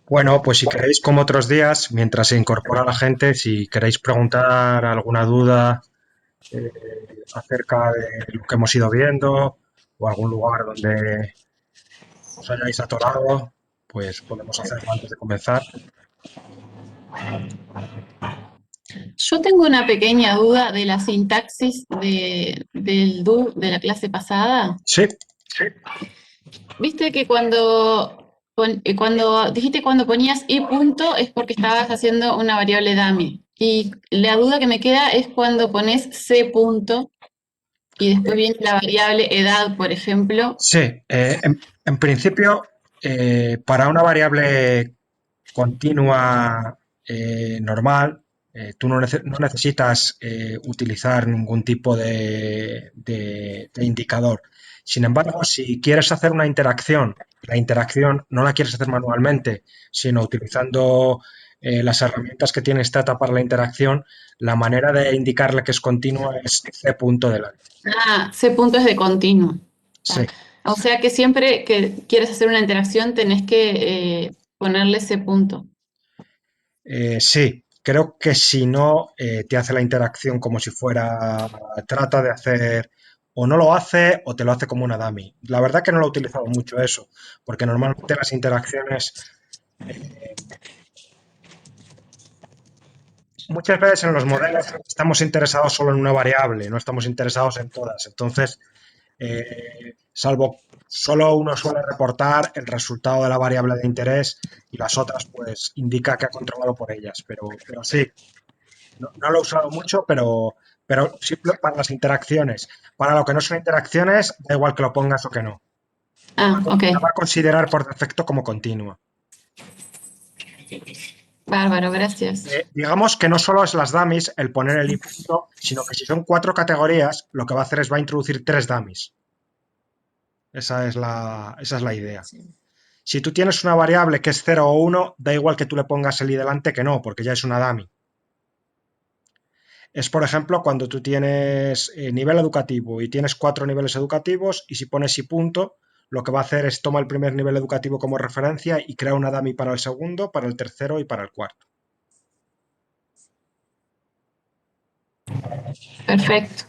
Bueno, pues si queréis, como otros días, mientras se incorpora la gente, si queréis preguntar alguna duda eh, acerca de lo que hemos ido viendo o algún lugar donde os hayáis atorado, pues podemos hacerlo antes de comenzar. Yo tengo una pequeña duda de la sintaxis del do de la clase pasada. Sí, Viste que cuando dijiste cuando ponías i punto es porque estabas haciendo una variable dummy. Y la duda que me queda es cuando pones c punto y después viene la variable edad, por ejemplo. sí. En principio, para una variable continua normal, tú no necesitas utilizar ningún tipo de indicador. Sin embargo, si quieres hacer una interacción, la interacción no la quieres hacer manualmente, sino utilizando las herramientas que tiene Stata para la interacción, la manera de indicarle que es continua es C punto delante. Ah, c punto es de continuo. Sí, O sea que siempre que quieres hacer una interacción tenés que ponerle c punto. Sí, creo que si no, te hace la interacción como si fuera, trata de hacer, o no lo hace, o te lo hace como una dummy. La verdad que no lo he utilizado mucho eso, porque normalmente las interacciones, eh, muchas veces en los modelos estamos interesados solo en una variable, no estamos interesados en todas. Entonces, salvo solo uno suele reportar el resultado de la variable de interés y las otras pues indica que ha controlado por ellas. Pero sí, no lo he usado mucho, pero simple para las interacciones. Para lo que no son interacciones, da igual que lo pongas o que no. Ah, ok. La va a considerar por defecto como continua. Bárbaro, gracias. Digamos que no solo es las dummies el poner el i punto, sino que si son cuatro categorías, lo que va a hacer es va a introducir tres dummies. Esa es la idea. Si tú tienes una variable que es 0 o 1, da igual que tú le pongas el i delante que no, porque ya es una dummy. Es, por ejemplo, cuando tú tienes nivel educativo y tienes cuatro niveles educativos y si pones y punto, lo que va a hacer es toma el primer nivel educativo como referencia y crea una dummy para el segundo, para el tercero y para el cuarto. Perfecto.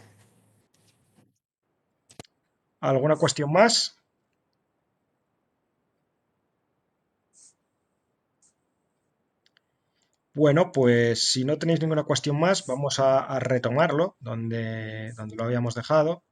¿Alguna cuestión más? Bueno, pues si no tenéis ninguna cuestión más, vamos a retomarlo donde lo habíamos dejado.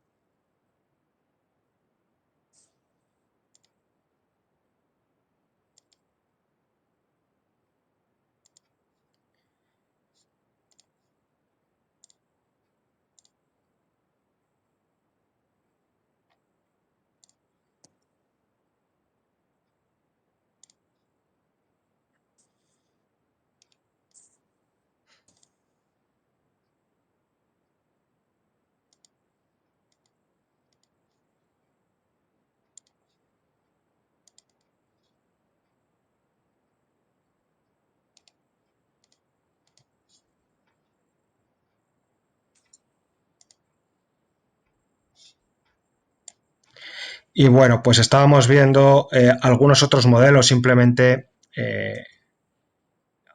Y bueno, pues estábamos viendo algunos otros modelos simplemente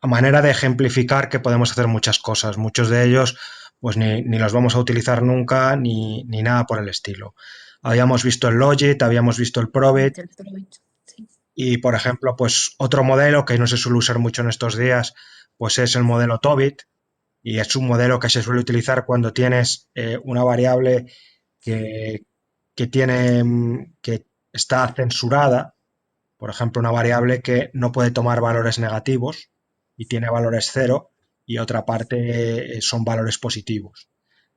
a manera de ejemplificar que podemos hacer muchas cosas. Muchos de ellos pues ni los vamos a utilizar nunca ni nada por el estilo. Habíamos visto el Logit, habíamos visto el Probit y, por ejemplo, pues otro modelo que no se suele usar mucho en estos días, pues es el modelo Tobit y es un modelo que se suele utilizar cuando tienes una variable que, que está censurada, por ejemplo, una variable que no puede tomar valores negativos y tiene valores cero y otra parte son valores positivos.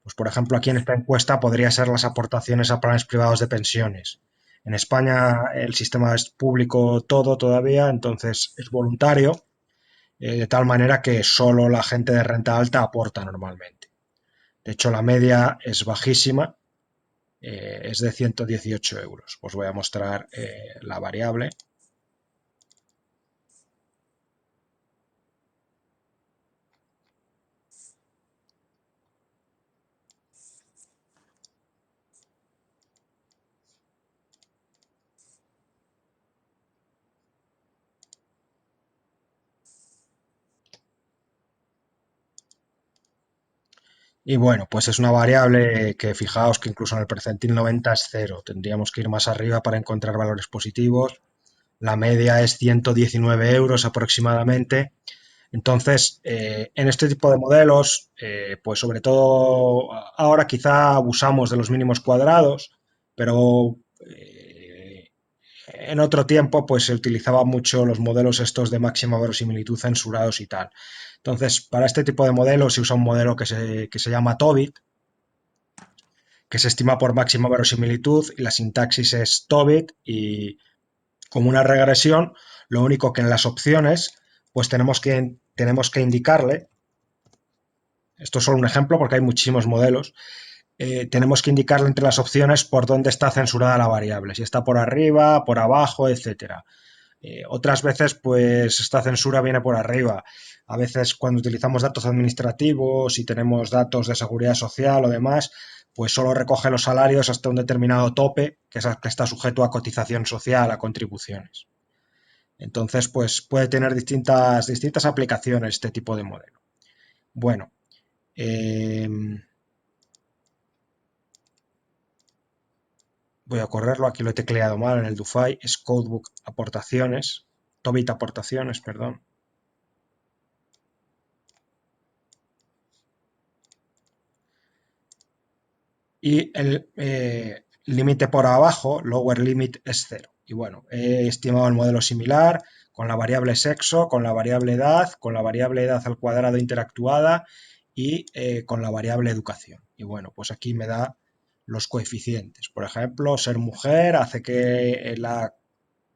Pues, por ejemplo, aquí en esta encuesta podría ser las aportaciones a planes privados de pensiones. En España el sistema es público todo todavía, entonces es voluntario, de tal manera que solo la gente de renta alta aporta normalmente. De hecho, la media es bajísima, es de 118 euros. Os voy a mostrar la variable. Y bueno, pues es una variable que fijaos que incluso en el percentil 90 es cero. Tendríamos que ir más arriba para encontrar valores positivos. La media es 119 euros aproximadamente. Entonces, en este tipo de modelos, pues sobre todo ahora quizá abusamos de los mínimos cuadrados, pero en otro tiempo pues se utilizaban mucho los modelos estos de máxima verosimilitud censurados y tal. Entonces, para este tipo de modelos se usa un modelo que se llama TOBIT, que se estima por máxima verosimilitud y la sintaxis es TOBIT y como una regresión, lo único que en las opciones pues tenemos que indicarle, esto es solo un ejemplo porque hay muchísimos modelos, tenemos que indicarle entre las opciones por dónde está censurada la variable, si está por arriba, por abajo, etcétera. Otras veces, pues esta censura viene por arriba. A veces cuando utilizamos datos administrativos y tenemos datos de seguridad social o demás, pues solo recoge los salarios hasta un determinado tope, que está sujeto a cotización social, a contribuciones. Entonces, pues puede tener distintas aplicaciones este tipo de modelo. Bueno, eh, voy a correrlo, aquí lo he tecleado mal en el DuFi, es Codebook aportaciones, Tobit aportaciones, perdón. Y el límite por abajo, lower limit, es cero. Y bueno, he estimado el modelo similar con la variable sexo, con la variable edad, con la variable edad al cuadrado interactuada y con la variable educación. Y bueno, pues aquí me da los coeficientes. Por ejemplo, ser mujer hace que la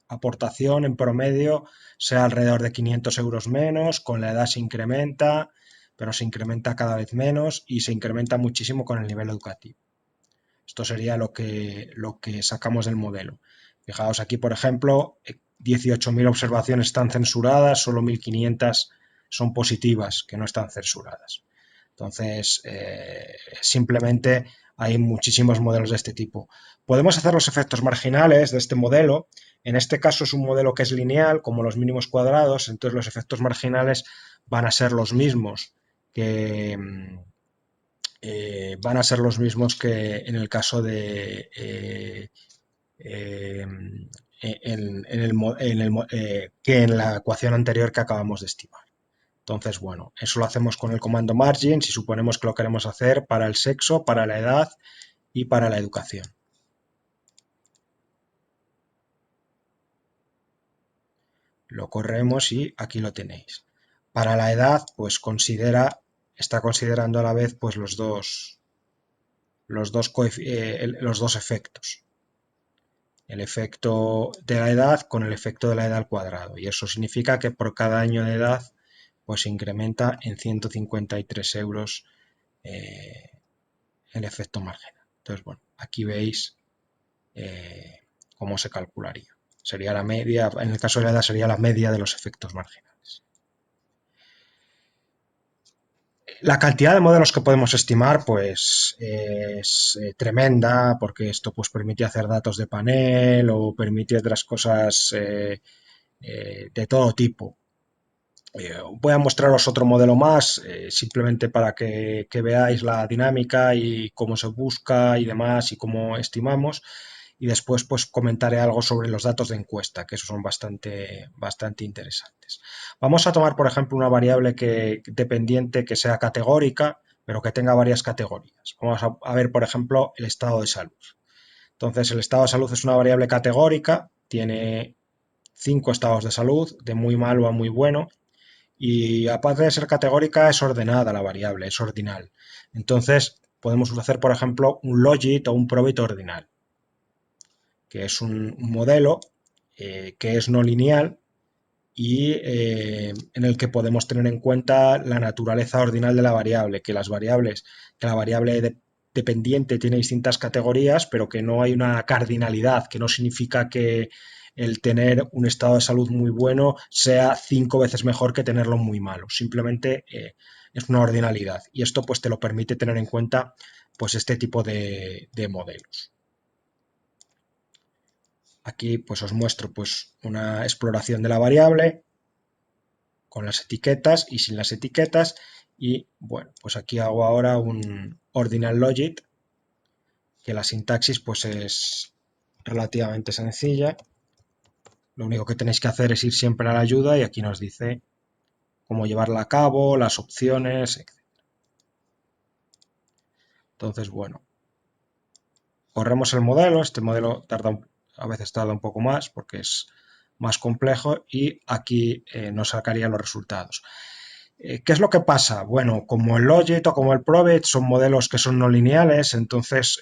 aportación en promedio sea alrededor de 500 euros menos, con la edad se incrementa, pero se incrementa cada vez menos y se incrementa muchísimo con el nivel educativo. Esto sería lo que sacamos del modelo. Fijaos aquí, por ejemplo, 18.000 observaciones están censuradas, solo 1.500 son positivas, que no están censuradas. Entonces, simplemente hay muchísimos modelos de este tipo. Podemos hacer los efectos marginales de este modelo. En este caso es un modelo que es lineal, como los mínimos cuadrados, entonces los efectos marginales van a ser los mismos que, van a ser los mismos que en el caso de eh, que en la ecuación anterior que acabamos de estimar. Entonces, bueno, eso lo hacemos con el comando margin si suponemos que lo queremos hacer para el sexo, para la edad y para la educación. Lo corremos y aquí lo tenéis. Para la edad, pues está considerando a la vez pues los dos efectos. El efecto de la edad con el efecto de la edad al cuadrado. Y eso significa que por cada año de edad pues se incrementa en 153 euros el efecto marginal. Entonces, bueno, aquí veis cómo se calcularía. Sería la media, en el caso de la edad sería la media de los efectos marginales. La cantidad de modelos que podemos estimar pues es tremenda porque esto pues permite hacer datos de panel o permite otras cosas de todo tipo. Voy a mostraros otro modelo más, simplemente para que veáis la dinámica y cómo se busca y demás y cómo estimamos. Y después pues comentaré algo sobre los datos de encuesta, que esos son bastante interesantes. Vamos a tomar, por ejemplo, una variable dependiente que sea categórica, pero que tenga varias categorías. Vamos a ver, por ejemplo, el estado de salud. Entonces, el estado de salud es una variable categórica, tiene 5 estados de salud, de muy malo a muy bueno, y aparte de ser categórica, es ordenada la variable, es ordinal. Entonces, podemos hacer, por ejemplo, un logit o un probit ordinal, que es un modelo que es no lineal y en el que podemos tener en cuenta la naturaleza ordinal de la variable, que la variable dependiente tiene distintas categorías, pero que no hay una cardinalidad, que no significa que el tener un estado de salud muy bueno sea 5 veces mejor que tenerlo muy malo. Simplemente es una ordinalidad. Y esto pues te lo permite tener en cuenta pues este tipo de modelos. Aquí pues os muestro pues una exploración de la variable con las etiquetas y sin las etiquetas Y bueno, pues aquí hago ahora un ordinal logit, que la sintaxis pues es relativamente sencilla. Lo único que tenéis que hacer es ir siempre a la ayuda y aquí nos dice cómo llevarla a cabo, las opciones, etc. Entonces, bueno, corremos el modelo. Este modelo a veces tarda un poco más porque es más complejo y aquí nos sacaría los resultados. ¿Qué es lo que pasa? Bueno, como el logit o como el probit son modelos que son no lineales, entonces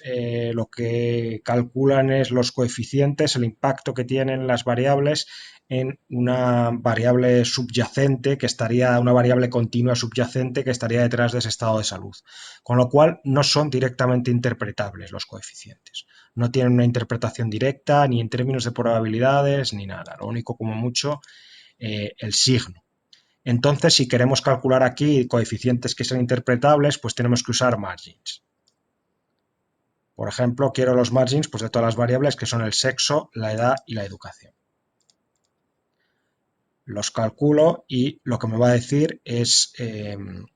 lo que calculan es los coeficientes, el impacto que tienen las variables en una variable subyacente que estaría, una variable continua subyacente que estaría detrás de ese estado de salud. Con lo cual no son directamente interpretables los coeficientes. No tienen una interpretación directa ni en términos de probabilidades ni nada. Lo único como mucho el signo. Entonces, si queremos calcular aquí coeficientes que sean interpretables, pues tenemos que usar margins. Por ejemplo, quiero los margins pues, de todas las variables que son el sexo, la edad y la educación. Los calculo y lo que me va a decir es el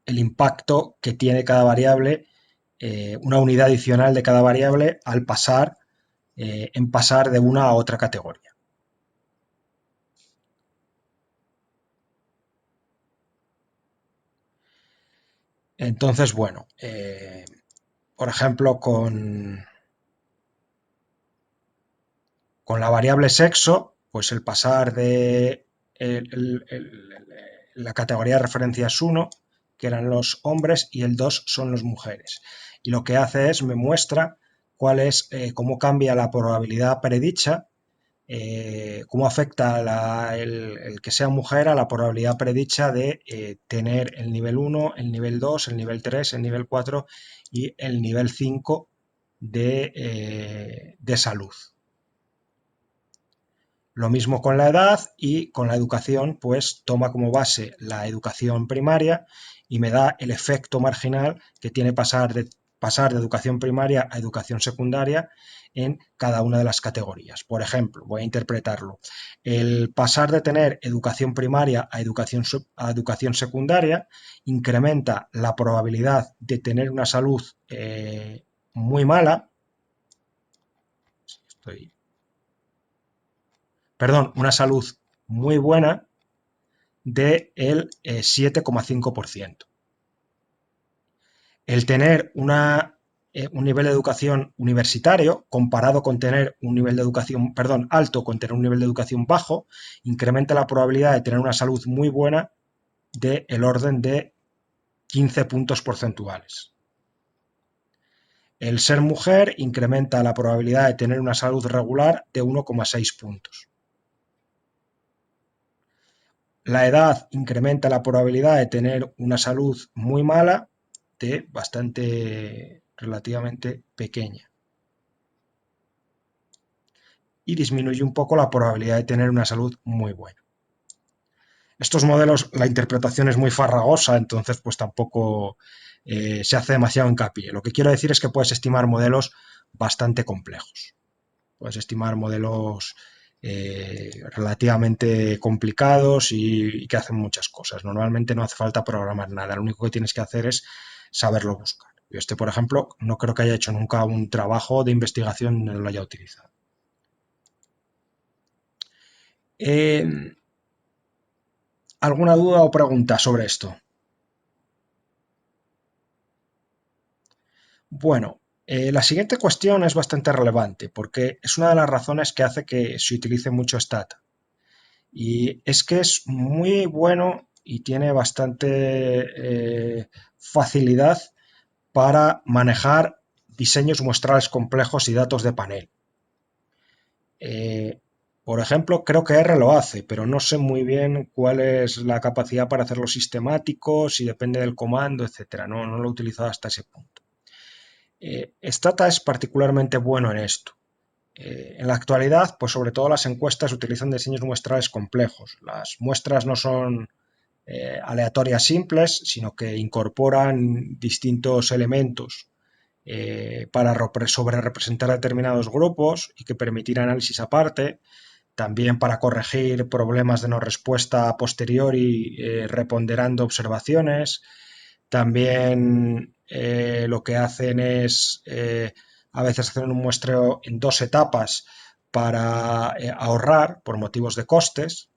impacto que tiene cada variable, una unidad adicional de cada variable al pasar, en pasar de una a otra categoría. Entonces, bueno, por ejemplo, con la variable sexo, pues el pasar de la categoría de referencia es 1, que eran los hombres, y el 2 son las mujeres. Y lo que hace es, me muestra cuál es, cómo cambia la probabilidad predicha, cómo afecta el que sea mujer a la probabilidad predicha de tener el nivel 1, el nivel 2, el nivel 3, el nivel 4 y el nivel 5 de salud. Lo mismo con la edad y con la educación, pues toma como base la educación primaria y me da el efecto marginal que tiene pasar de educación primaria a educación secundaria en cada una de las categorías. Por ejemplo, voy a interpretarlo. El pasar de tener educación primaria a educación secundaria incrementa la probabilidad de tener una salud muy mala. Una salud muy buena del 7,5%. El tener un nivel de educación universitario comparado con tener un nivel de educación, alto con tener un nivel de educación bajo, incrementa la probabilidad de tener una salud muy buena del orden de 15 puntos porcentuales. El ser mujer incrementa la probabilidad de tener una salud regular de 1,6 puntos. La edad incrementa la probabilidad de tener una salud muy mala de relativamente pequeña. Y disminuye un poco la probabilidad de tener una salud muy buena. Estos modelos, la interpretación es muy farragosa, entonces pues tampoco se hace demasiado hincapié. Lo que quiero decir es que puedes estimar modelos bastante complejos. Puedes estimar modelos relativamente complicados y que hacen muchas cosas. Normalmente no hace falta programar nada, lo único que tienes que hacer es saberlo buscar. Yo por ejemplo, no creo que haya hecho nunca un trabajo de investigación donde lo haya utilizado. ¿Alguna duda o pregunta sobre esto? Bueno, la siguiente cuestión es bastante relevante porque es una de las razones que hace que se utilice mucho Stata. Y es que es muy bueno y tiene bastante facilidad para manejar diseños muestrales complejos y datos de panel. Por ejemplo, creo que R lo hace, pero no sé muy bien cuál es la capacidad para hacerlo sistemático, si depende del comando, etcétera. No lo he utilizado hasta ese punto. Stata es particularmente bueno en esto. En la actualidad, pues sobre todo las encuestas utilizan diseños muestrales complejos. Las muestras no son aleatorias simples, sino que incorporan distintos elementos para sobre representar determinados grupos y que permitir análisis aparte. también para corregir problemas de no respuesta a posteriori, reponderando observaciones. También lo que hacen es a veces hacer un muestreo en dos etapas para ahorrar por motivos de costes.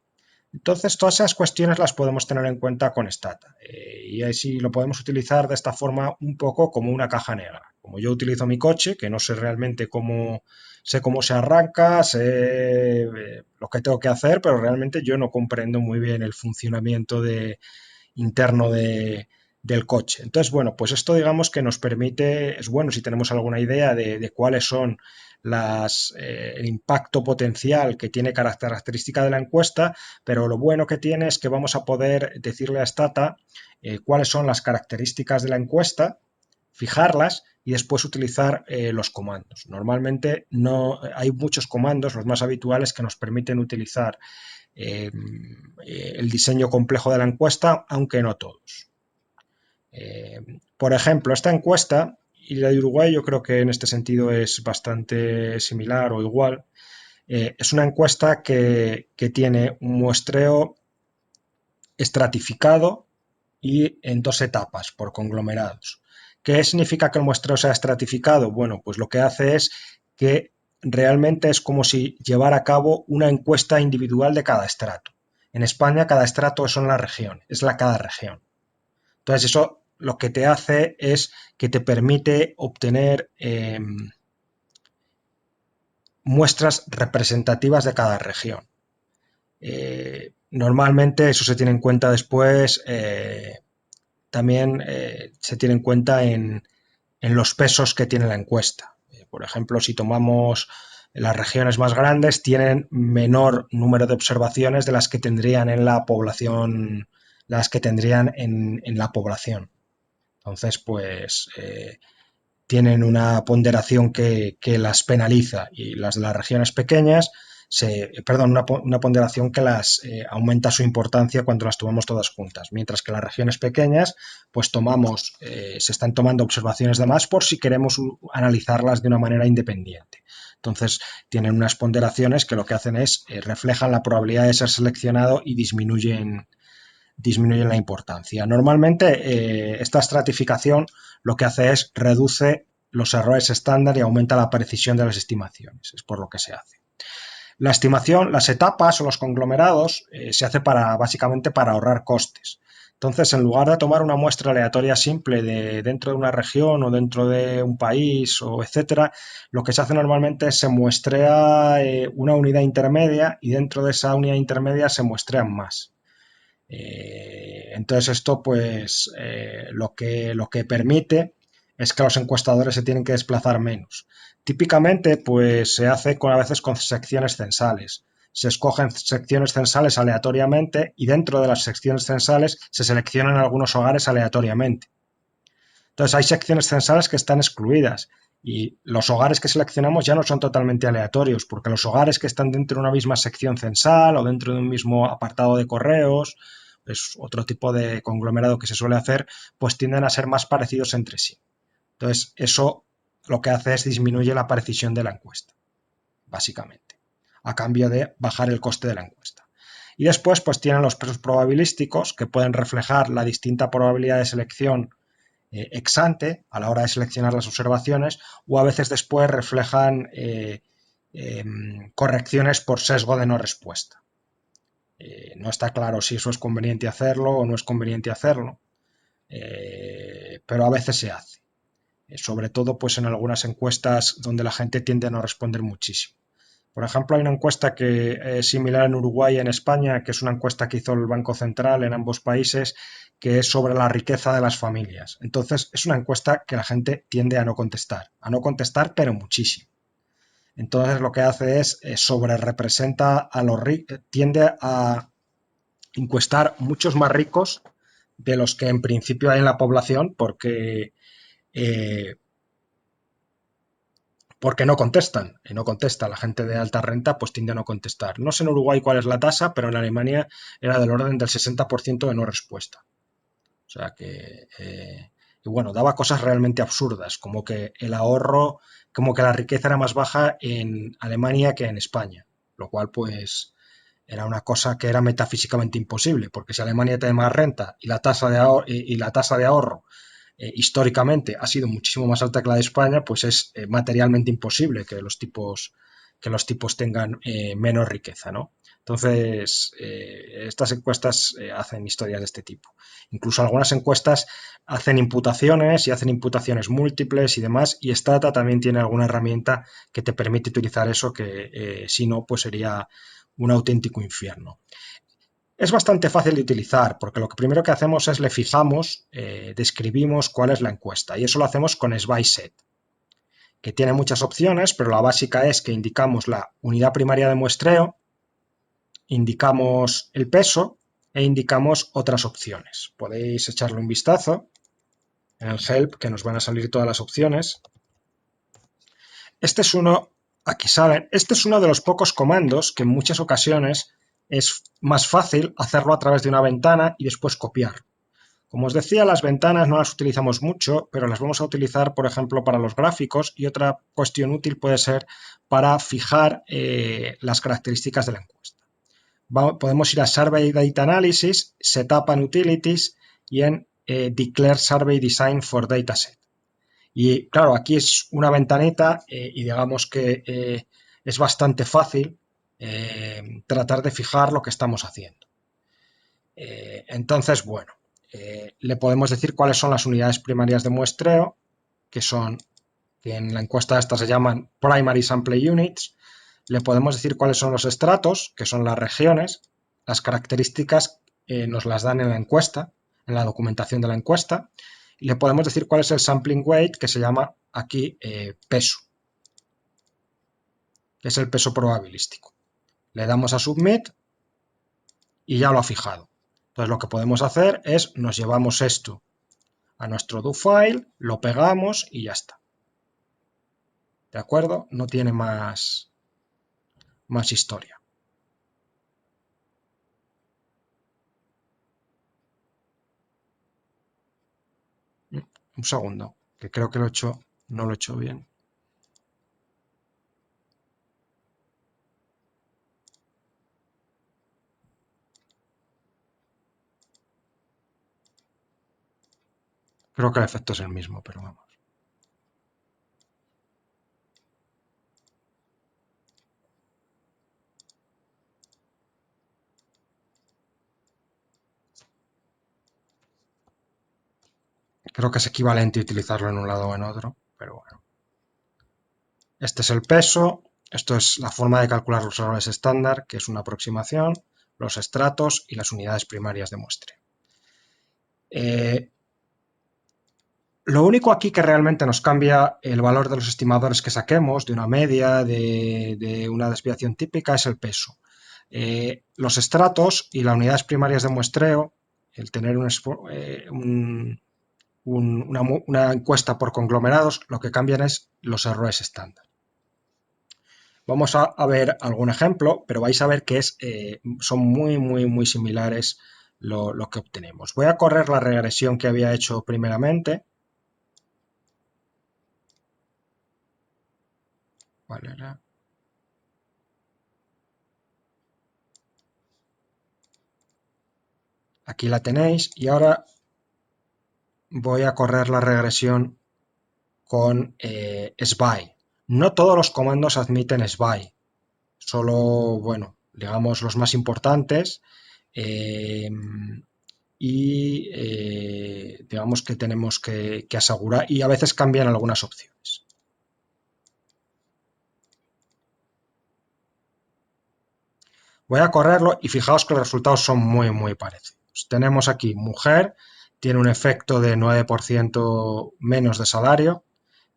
Entonces, todas esas cuestiones las podemos tener en cuenta con Stata. Y así lo podemos utilizar de esta forma un poco como una caja negra. Como yo utilizo mi coche, que no sé realmente sé cómo se arranca, sé lo que tengo que hacer, pero realmente yo no comprendo muy bien el funcionamiento interno del coche. Entonces, bueno, pues esto digamos que nos permite, es bueno si tenemos alguna idea de cuáles son el impacto potencial que tiene cada característica de la encuesta, pero lo bueno que tiene es que vamos a poder decirle a Stata cuáles son las características de la encuesta, fijarlas y después utilizar los comandos. Normalmente no hay muchos comandos, los más habituales, que nos permiten utilizar el diseño complejo de la encuesta, aunque no todos. Por ejemplo, esta encuesta y la de Uruguay yo creo que en este sentido es bastante similar o igual. Es una encuesta que tiene un muestreo estratificado y en dos etapas por conglomerados. ¿Qué significa que el muestreo sea estratificado? Bueno, pues lo que hace es que realmente es como si llevara a cabo una encuesta individual de cada estrato. En España cada estrato son las regiones, es cada región. Entonces eso lo que te hace es que te permite obtener muestras representativas de cada región. Normalmente eso se tiene en cuenta después, también se tiene en cuenta en los pesos que tiene la encuesta. Por ejemplo, si tomamos las regiones más grandes, tienen menor número de observaciones de las que tendrían en la población, las que tendrían en la población. Entonces, pues tienen una ponderación que las penaliza y las de las regiones pequeñas, perdón, una ponderación que las aumenta su importancia cuando las tomamos todas juntas, mientras que las regiones pequeñas, pues se están tomando observaciones de más por si queremos analizarlas de una manera independiente. Entonces, tienen unas ponderaciones que lo que hacen es reflejan la probabilidad de ser seleccionado y disminuyen la importancia. Normalmente esta estratificación lo que hace es reduce los errores estándar y aumenta la precisión de las estimaciones, es por lo que se hace. La estimación, las etapas o los conglomerados se hace básicamente para ahorrar costes. Entonces, en lugar de tomar una muestra aleatoria simple dentro de una región o dentro de un país o etcétera, lo que se hace normalmente es se muestrea una unidad intermedia y dentro de esa unidad intermedia se muestrean más. Entonces esto pues lo que permite es que los encuestadores se tienen que desplazar menos. Típicamente pues se hace a veces con secciones censales. Se escogen secciones censales aleatoriamente y dentro de las secciones censales se seleccionan algunos hogares aleatoriamente. Entonces hay secciones censales que están excluidas y los hogares que seleccionamos ya no son totalmente aleatorios, porque los hogares que están dentro de una misma sección censal o dentro de un mismo apartado de correos, es otro tipo de conglomerado que se suele hacer, pues tienden a ser más parecidos entre sí. Entonces eso lo que hace es disminuye la precisión de la encuesta, básicamente, a cambio de bajar el coste de la encuesta. Y después pues tienen los pesos probabilísticos que pueden reflejar la distinta probabilidad de selección ex ante a la hora de seleccionar las observaciones o a veces después reflejan correcciones por sesgo de no respuesta. No está claro si eso es conveniente hacerlo o no es conveniente hacerlo, pero a veces se hace. Sobre todo pues en algunas encuestas donde la gente tiende a no responder muchísimo. Por ejemplo, hay una encuesta que es similar en Uruguay y en España, que es una encuesta que hizo el Banco Central en ambos países, que es sobre la riqueza de las familias. Entonces, es una encuesta que la gente tiende a no contestar, pero muchísimo. Entonces, lo que hace es sobre representa a los ricos, tiende a encuestar muchos más ricos de los que en principio hay en la población, eh, porque no contestan, y no contesta. La gente de alta renta pues tiende a no contestar. No sé en Uruguay cuál es la tasa, pero en Alemania era del orden del 60% de no respuesta. O sea que, y bueno, daba cosas realmente absurdas, como que el ahorro, como que la riqueza era más baja en Alemania que en España, lo cual pues era una cosa que era metafísicamente imposible, porque si Alemania tiene más renta y la tasa de ahorro históricamente ha sido muchísimo más alta que la de España, pues es materialmente imposible que los tipos tengan menos riqueza, ¿no? Entonces, estas encuestas hacen historias de este tipo. Incluso algunas encuestas hacen imputaciones y hacen imputaciones múltiples y demás, y Strata también tiene alguna herramienta que te permite utilizar eso, que si no, pues sería un auténtico infierno. Es bastante fácil de utilizar porque lo primero que hacemos es le fijamos, describimos cuál es la encuesta y eso lo hacemos con SbySet, que tiene muchas opciones, pero la básica es que indicamos la unidad primaria de muestreo, indicamos el peso e indicamos otras opciones. Podéis echarle un vistazo en el help, que nos van a salir todas las opciones. Este es uno, aquí salen, este es uno de los pocos comandos que en muchas ocasiones es más fácil hacerlo a través de una ventana y después copiar. Como os decía, las ventanas no las utilizamos mucho, pero las vamos a utilizar, por ejemplo, para los gráficos, y otra cuestión útil puede ser para fijar las características de la encuesta. Podemos ir a Survey Data Analysis, Setup and Utilities y en Declare Survey Design for Dataset. Y claro, aquí es una ventanita y digamos que es bastante fácil tratar de fijar lo que estamos haciendo. Entonces, bueno, le podemos decir cuáles son las unidades primarias de muestreo, que en la encuesta esta se llaman Primary Sample Units. Le podemos decir cuáles son los estratos, que son las regiones. Las características nos las dan en la encuesta, en la documentación de la encuesta. Y le podemos decir cuál es el sampling weight, que se llama aquí peso, que es el peso probabilístico. Le damos a Submit y ya lo ha fijado. Entonces lo que podemos hacer es nos llevamos esto a nuestro do file, lo pegamos y ya está. ¿De acuerdo? No tiene más historia. Un segundo, que creo que no lo he hecho bien. Creo que el efecto es el mismo, pero vamos. Creo que es equivalente utilizarlo en un lado o en otro, pero bueno. Este es el peso, esto es la forma de calcular los errores estándar, que es una aproximación, los estratos y las unidades primarias de muestreo. Lo único aquí que realmente nos cambia el valor de los estimadores que saquemos, de una media, de una desviación típica, es el peso. Los estratos y las unidades primarias de muestreo, el tener una encuesta por conglomerados, lo que cambian es los errores estándar. Vamos a ver algún ejemplo, pero vais a ver que son muy similares lo que obtenemos. Voy a correr la regresión que había hecho primeramente. ¿Cuál era? Aquí la tenéis y ahora voy a correr la regresión con SBY. No todos los comandos admiten SBY, solo, bueno, digamos los más importantes digamos que tenemos que asegurar y a veces cambian algunas opciones. Voy a correrlo y fijaos que los resultados son muy parecidos. Tenemos aquí mujer, tiene un efecto de 9% menos de salario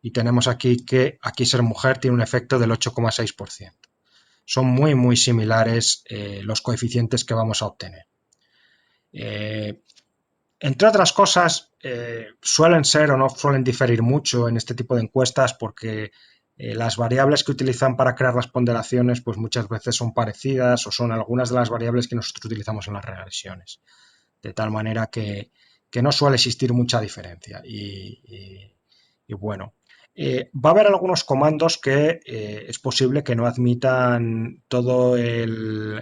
y tenemos aquí que ser mujer tiene un efecto del 8,6%. Son muy similares los coeficientes que vamos a obtener. Entre otras cosas, suelen ser o no suelen diferir mucho en este tipo de encuestas porque las variables que utilizan para crear las ponderaciones pues muchas veces son parecidas o son algunas de las variables que nosotros utilizamos en las regresiones. De tal manera que no suele existir mucha diferencia. Y bueno, Va a haber algunos comandos que es posible que no admitan todo el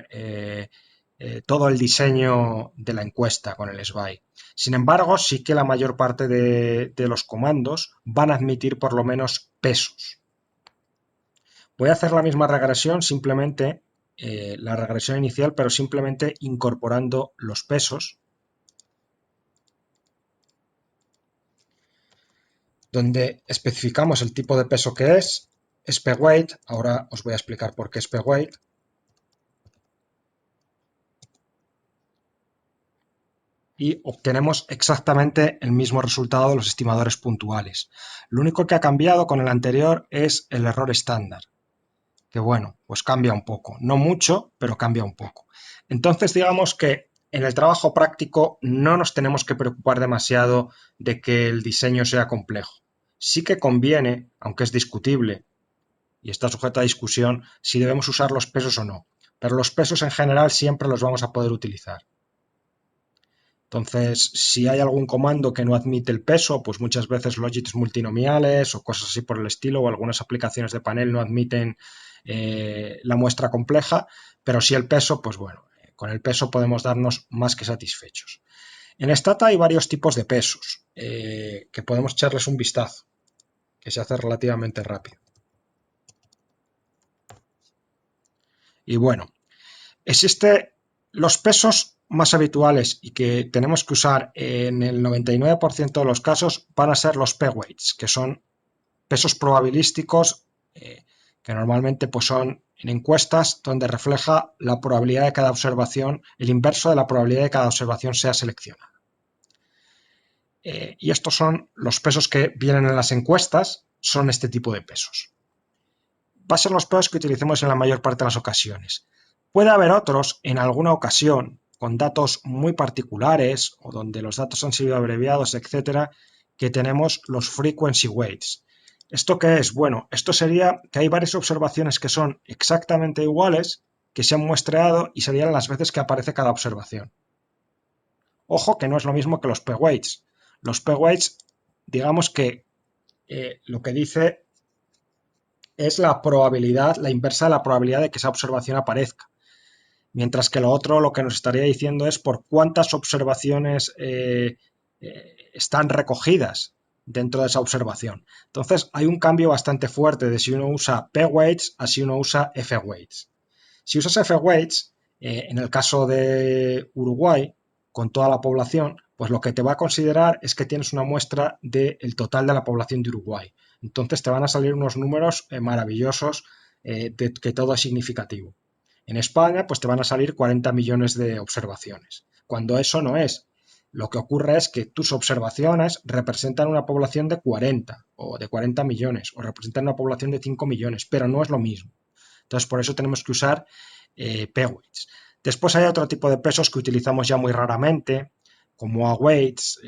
diseño de la encuesta con el SBY. Sin embargo, sí que la mayor parte de los comandos van a admitir por lo menos pesos. Voy a hacer la misma regresión, simplemente la regresión inicial, pero simplemente incorporando los pesos, donde especificamos el tipo de peso que es spweight. Ahora os voy a explicar por qué spweight. Y obtenemos exactamente el mismo resultado de los estimadores puntuales. Lo único que ha cambiado con el anterior es el error estándar, que bueno, pues cambia un poco. No mucho, pero cambia un poco. Entonces, digamos que en el trabajo práctico no nos tenemos que preocupar demasiado de que el diseño sea complejo. Sí que conviene, aunque es discutible y está sujeto a discusión, si debemos usar los pesos o no. Pero los pesos en general siempre los vamos a poder utilizar. Entonces, si hay algún comando que no admite el peso, pues muchas veces logits multinomiales o cosas así por el estilo, o algunas aplicaciones de panel no admiten la muestra compleja, pero si el peso, pues bueno, con el peso podemos darnos más que satisfechos. En Stata hay varios tipos de pesos que podemos echarles un vistazo, que se hace relativamente rápido. Y bueno, existe los pesos más habituales y que tenemos que usar en el 99% de los casos van a ser los p-weights, que son pesos probabilísticos que normalmente pues son en encuestas donde refleja la probabilidad de cada observación, el inverso de la probabilidad de cada observación sea seleccionada. Y estos son los pesos que vienen en las encuestas, son este tipo de pesos. Va a ser los pesos que utilicemos en la mayor parte de las ocasiones. Puede haber otros, en alguna ocasión, con datos muy particulares o donde los datos han sido abreviados, etcétera, que tenemos los frequency weights. ¿Esto qué es? Bueno, esto sería que hay varias observaciones que son exactamente iguales, que se han muestreado y serían las veces que aparece cada observación. Ojo que no es lo mismo que los p-weights. Los p-weights, digamos que lo que dice es la probabilidad, la inversa de la probabilidad de que esa observación aparezca. Mientras que lo otro lo que nos estaría diciendo es por cuántas observaciones están recogidas dentro de esa observación. Entonces hay un cambio bastante fuerte de si uno usa p-weights a si uno usa f-weights. Si usas f-weights, en el caso de Uruguay, con toda la población, pues lo que te va a considerar es que tienes una muestra del total de la población de Uruguay. Entonces te van a salir unos números maravillosos de que todo es significativo. En España, pues te van a salir 40 millones de observaciones, cuando eso no es. Lo que ocurre es que tus observaciones representan una población de 40 o de 40 millones o representan una población de 5 millones, pero no es lo mismo. Entonces, por eso tenemos que usar p-weights. Después hay otro tipo de pesos que utilizamos ya muy raramente, como a-weights.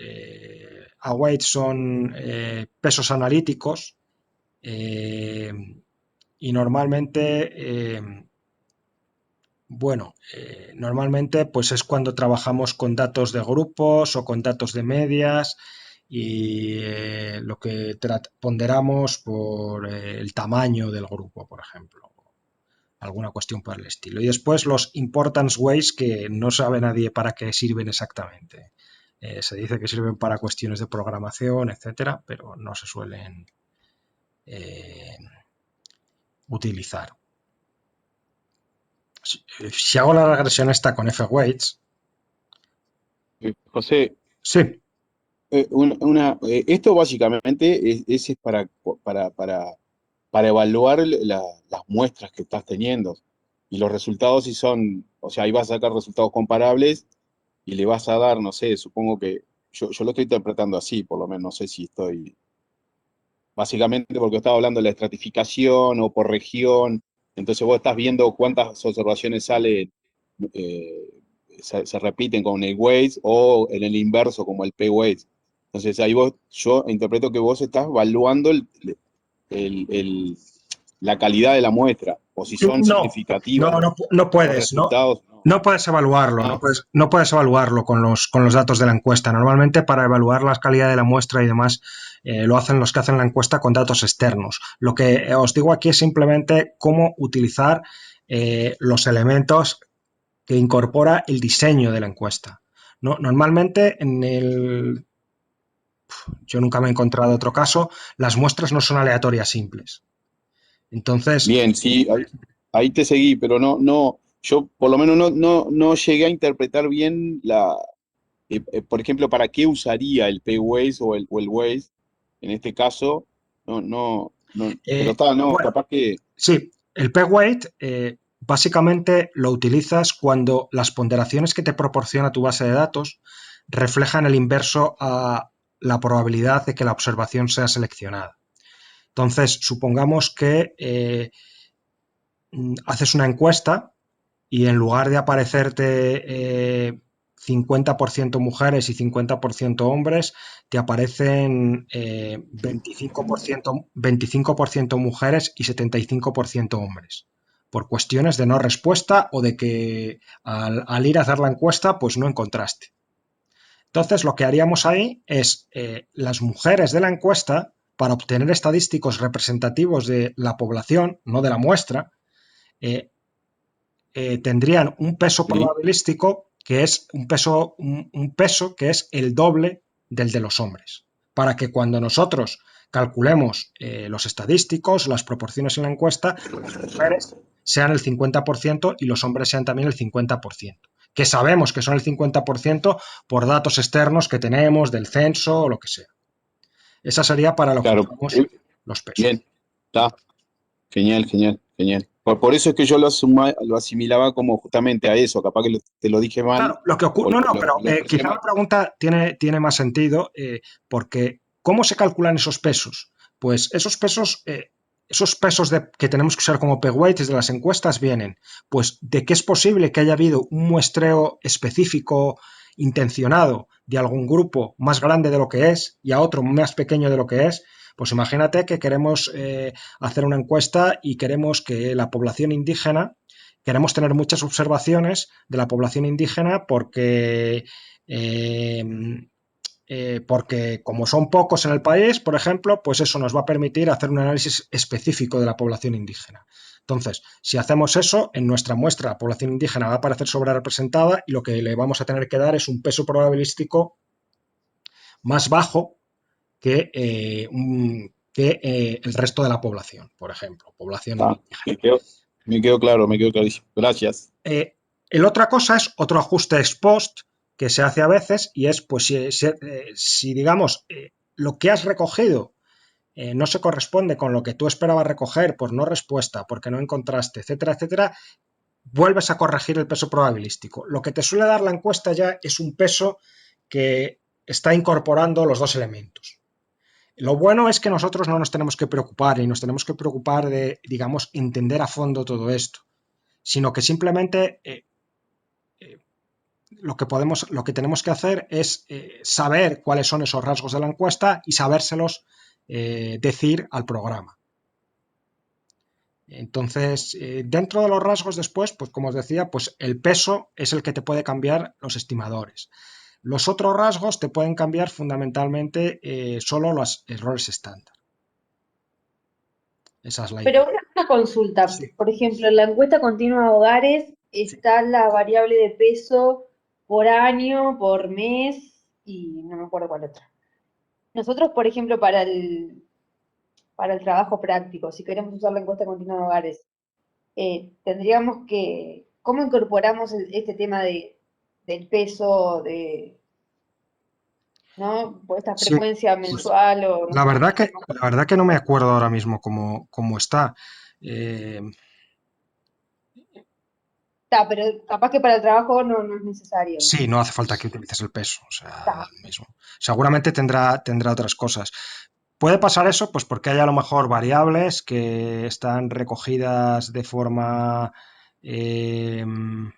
A-weights son pesos analíticos y normalmente normalmente pues es cuando trabajamos con datos de grupos o con datos de medias y lo que ponderamos por el tamaño del grupo, por ejemplo, alguna cuestión por el estilo. Y después los importance weights que no sabe nadie para qué sirven exactamente. Se dice que sirven para cuestiones de programación, etcétera, pero no se suelen utilizar. Si hago la regresión esta con f-weights, José, sí, esto básicamente es para evaluar las muestras que estás teniendo y los resultados si son, o sea, ahí vas a sacar resultados comparables y le vas a dar, no sé, supongo que yo lo estoy interpretando así, por lo menos, no sé si estoy, básicamente porque estaba hablando de la estratificación o por región, entonces vos estás viendo cuántas observaciones salen, eh, se repiten con el weights o en el inverso como el p-weights. Entonces ahí yo interpreto que vos estás evaluando el, la calidad de la muestra, o si son No, significativos no los puedes, resultados, no. no puedes evaluarlo, No, no puedes evaluarlo con los datos de la encuesta. Normalmente para evaluar la calidad de la muestra y demás lo hacen los que hacen la encuesta con datos externos. Lo que os digo aquí es simplemente cómo utilizar los elementos que incorpora el diseño de la encuesta. No, normalmente yo nunca me he encontrado otro caso, las muestras no son aleatorias simples. Entonces, bien, sí, ahí te seguí, pero yo por lo menos no llegué a interpretar bien por ejemplo, ¿para qué usaría el P-Waze o el Waze? En este caso, pero está, no, bueno, capaz que, sí, el P-Weight básicamente lo utilizas cuando las ponderaciones que te proporciona tu base de datos reflejan el inverso a la probabilidad de que la observación sea seleccionada. Entonces, supongamos que haces una encuesta y en lugar de aparecerte 50% mujeres y 50% hombres, te aparecen 25% mujeres y 75% hombres, por cuestiones de no respuesta o de que al ir a hacer la encuesta pues no encontraste. Entonces lo que haríamos ahí es las mujeres de la encuesta, para obtener estadísticos representativos de la población, no de la muestra, eh, tendrían un peso sí, probabilístico que es un peso que es el doble del de los hombres, para que cuando nosotros calculemos los estadísticos, las proporciones en la encuesta, las mujeres sean el 50% y los hombres sean también el 50%, que sabemos que son el 50% por datos externos que tenemos del censo o lo que sea. Esa sería para lo que claro, usamos los pesos. bien, está, genial, genial, genial. Por eso es que yo lo asimilaba como justamente a eso, capaz que te lo dije mal, Claro, lo que ocurre, o no, no, pero lo expresé quizá la mal. pregunta tiene más sentido porque ¿cómo se calculan esos pesos? Pues esos pesos que tenemos que usar como peg-weights de las encuestas vienen, pues de que es posible que haya habido un muestreo específico intencionado de algún grupo más grande de lo que es y a otro más pequeño de lo que es. Pues imagínate que queremos hacer una encuesta y queremos que la población indígena, queremos tener muchas observaciones de la población indígena eh, porque como son pocos en el país, por ejemplo, pues eso nos va a permitir hacer un análisis específico de la población indígena. Entonces, si hacemos eso, en nuestra muestra la población indígena va a aparecer sobrerepresentada y lo que le vamos a tener que dar es un peso probabilístico más bajo que el resto de la población, por ejemplo, población Está, indígena. me quedó claro, me quedó clarísimo. Gracias. El otra cosa es otro ajuste ex post que se hace a veces y es, pues, si digamos, lo que has recogido no se corresponde con lo que tú esperabas recoger por no respuesta, porque no encontraste, etcétera, etcétera, vuelves a corregir el peso probabilístico. Lo que te suele dar la encuesta ya es un peso que está incorporando los dos elementos. Lo bueno es que nosotros no nos tenemos que preocupar y nos tenemos que preocupar de, digamos, entender a fondo todo esto, sino que simplemente lo que tenemos que hacer es saber cuáles son esos rasgos de la encuesta y sabérselos decir al programa. Entonces, dentro de los rasgos después, pues como os decía, pues el peso es el que te puede cambiar los estimadores. Los otros rasgos te pueden cambiar fundamentalmente solo los errores estándar. Esa es la idea. Pero una consulta, Sí, por ejemplo, en la encuesta continua de hogares sí. está la variable de peso por año, por mes y no me acuerdo cuál otra. Nosotros, por ejemplo, para el trabajo práctico, si queremos usar la encuesta continua de hogares, tendríamos que, ¿cómo incorporamos este tema del peso, ¿no? Por esta Sí, frecuencia pues mensual o no sé cómo se llama? la verdad que no me acuerdo ahora mismo cómo está. Eh, Está, pero capaz que para el trabajo no es necesario. Sí, no hace falta que utilices el peso, o sea, Está. mismo. Seguramente tendrá otras cosas. Puede pasar eso, pues porque hay a lo mejor variables que están recogidas eh, de forma Creo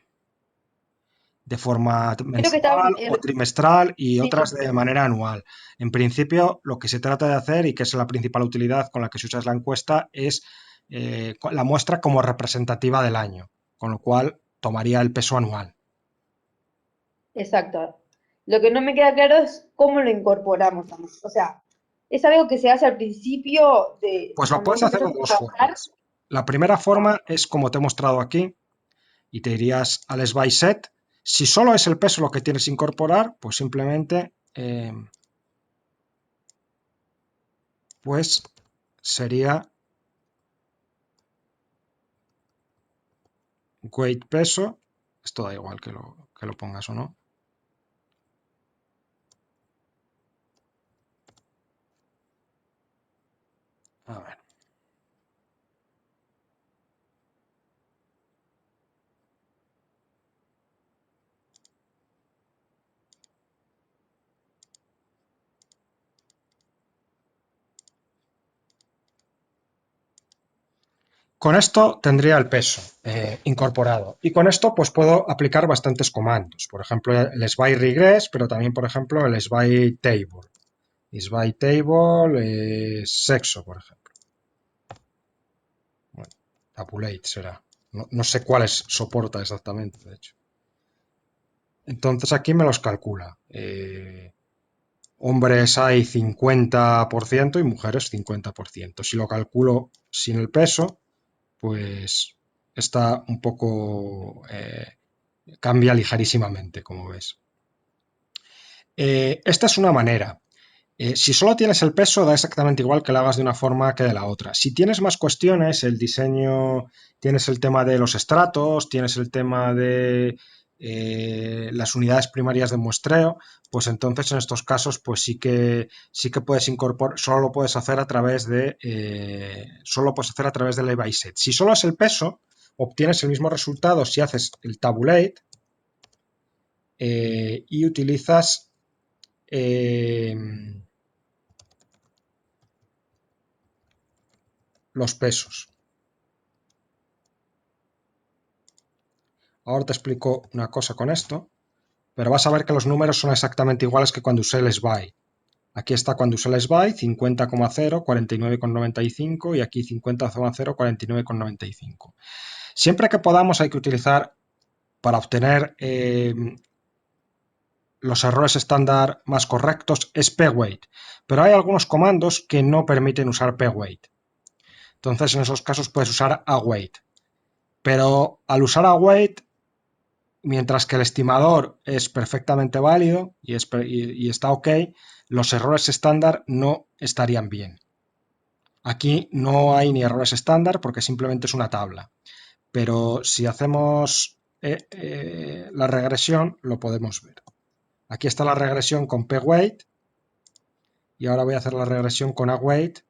que está, mensual o trimestral y sí, otras de manera anual. En principio, lo que se trata de hacer y que es la principal utilidad con la que se usa la encuesta es la muestra como representativa del año, con lo cual tomaría el peso anual. Exacto. Lo que no me queda claro es cómo lo incorporamos. O sea, ¿es algo que se hace al principio de Pues lo cuando puedes vos hacer de empezás a dos trabajar? formas. La primera forma es como te he mostrado aquí, y te irías al SBY Set. Si solo es el peso lo que tienes que incorporar, pues simplemente pues sería weight peso. Esto da igual que lo pongas o no. A ver. Con esto tendría el peso incorporado y con esto pues puedo aplicar bastantes comandos, por ejemplo el SBY regress, pero también por ejemplo el SBY table, SBY table sexo, por ejemplo. Bueno, tabulate será, no sé cuáles soporta exactamente, de hecho. Entonces aquí me los calcula. Hombres hay 50% y mujeres 50%. Si lo calculo sin el peso, pues está un poco, cambia ligerísimamente, como ves. Esta es una manera. Si solo tienes el peso, da exactamente igual que lo hagas de una forma que de la otra. Si tienes más cuestiones, el diseño, tienes el tema de los estratos, tienes el tema de las unidades primarias de muestreo, pues entonces en estos casos pues sí que puedes incorporar, solo lo puedes hacer a través de del lay by set. Si solo es el peso, obtienes el mismo resultado si haces el tabulate y utilizas los pesos. Ahora te explico una cosa con esto, pero vas a ver que los números son exactamente iguales que cuando usé el SBY. Aquí está cuando usé el SBY, 50,0, 49,95 y aquí 50,0, 49,95. Siempre que podamos hay que utilizar, para obtener los errores estándar más correctos, es pwait, pero hay algunos comandos que no permiten usar pwait. Entonces en esos casos puedes usar await, pero al usar await, mientras que el estimador es perfectamente válido y está ok, los errores estándar no estarían bien. Aquí no hay ni errores estándar porque simplemente es una tabla, pero si hacemos la regresión lo podemos ver. Aquí está la regresión con pwait y ahora voy a hacer la regresión con await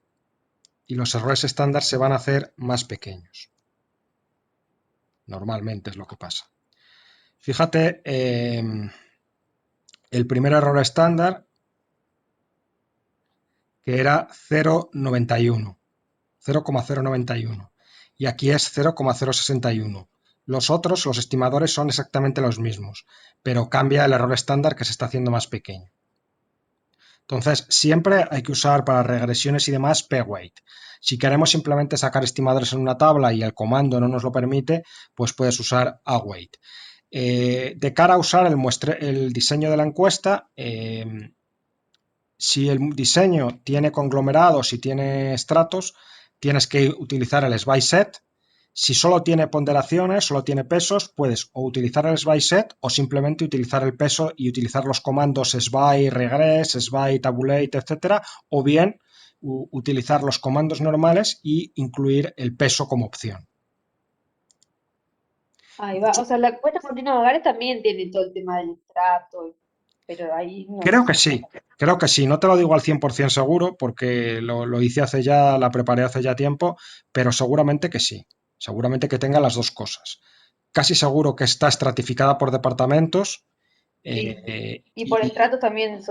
y los errores estándar se van a hacer más pequeños. Normalmente es lo que pasa. Fíjate, el primer error estándar que era 0,091 y aquí es 0,061. Los otros, los estimadores, son exactamente los mismos, pero cambia el error estándar que se está haciendo más pequeño. Entonces, siempre hay que usar para regresiones y demás pwait. Si queremos simplemente sacar estimadores en una tabla y el comando no nos lo permite, pues puedes usar await. De cara a usar el diseño de la encuesta, si el diseño tiene conglomerados y tiene estratos, tienes que utilizar el SBY set. Si solo tiene ponderaciones, solo tiene pesos, puedes o utilizar el SBY set o simplemente utilizar el peso y utilizar los comandos SBY regress, SBY tabulate, etcétera, o bien utilizar los comandos normales y incluir el peso como opción. Ahí va. O sea, la encuesta continua de hogares también tiene todo el tema del estrato, pero ahí no Creo que sé. sí, creo que sí. No te lo digo al 100% seguro porque lo hice hace ya, la preparé hace ya tiempo, pero seguramente que sí. Seguramente que tenga las dos cosas. Casi seguro que está estratificada por departamentos Sí. Y por y, estratos también,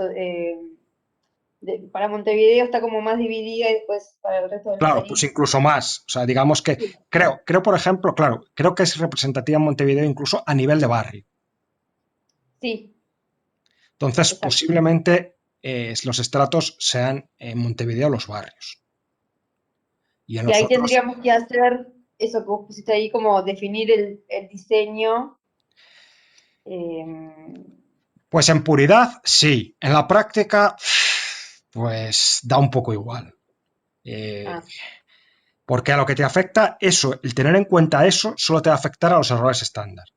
para Montevideo está como más dividida y después para el resto del claro, pues país. incluso más. O sea, digamos que Sí. creo por ejemplo, claro, creo que es representativa en Montevideo incluso a nivel de barrio. Sí, Entonces, exacto. posiblemente los estratos sean en Montevideo los barrios. Y en Y los ahí otros, tendríamos que hacer eso que vos pusiste ahí, como definir el diseño. em, pues en puridad, sí. En la práctica, pues da un poco igual. Eh, ah, porque a lo que te afecta, eso, el tener en cuenta eso, solo te va a afectar a los errores estándar.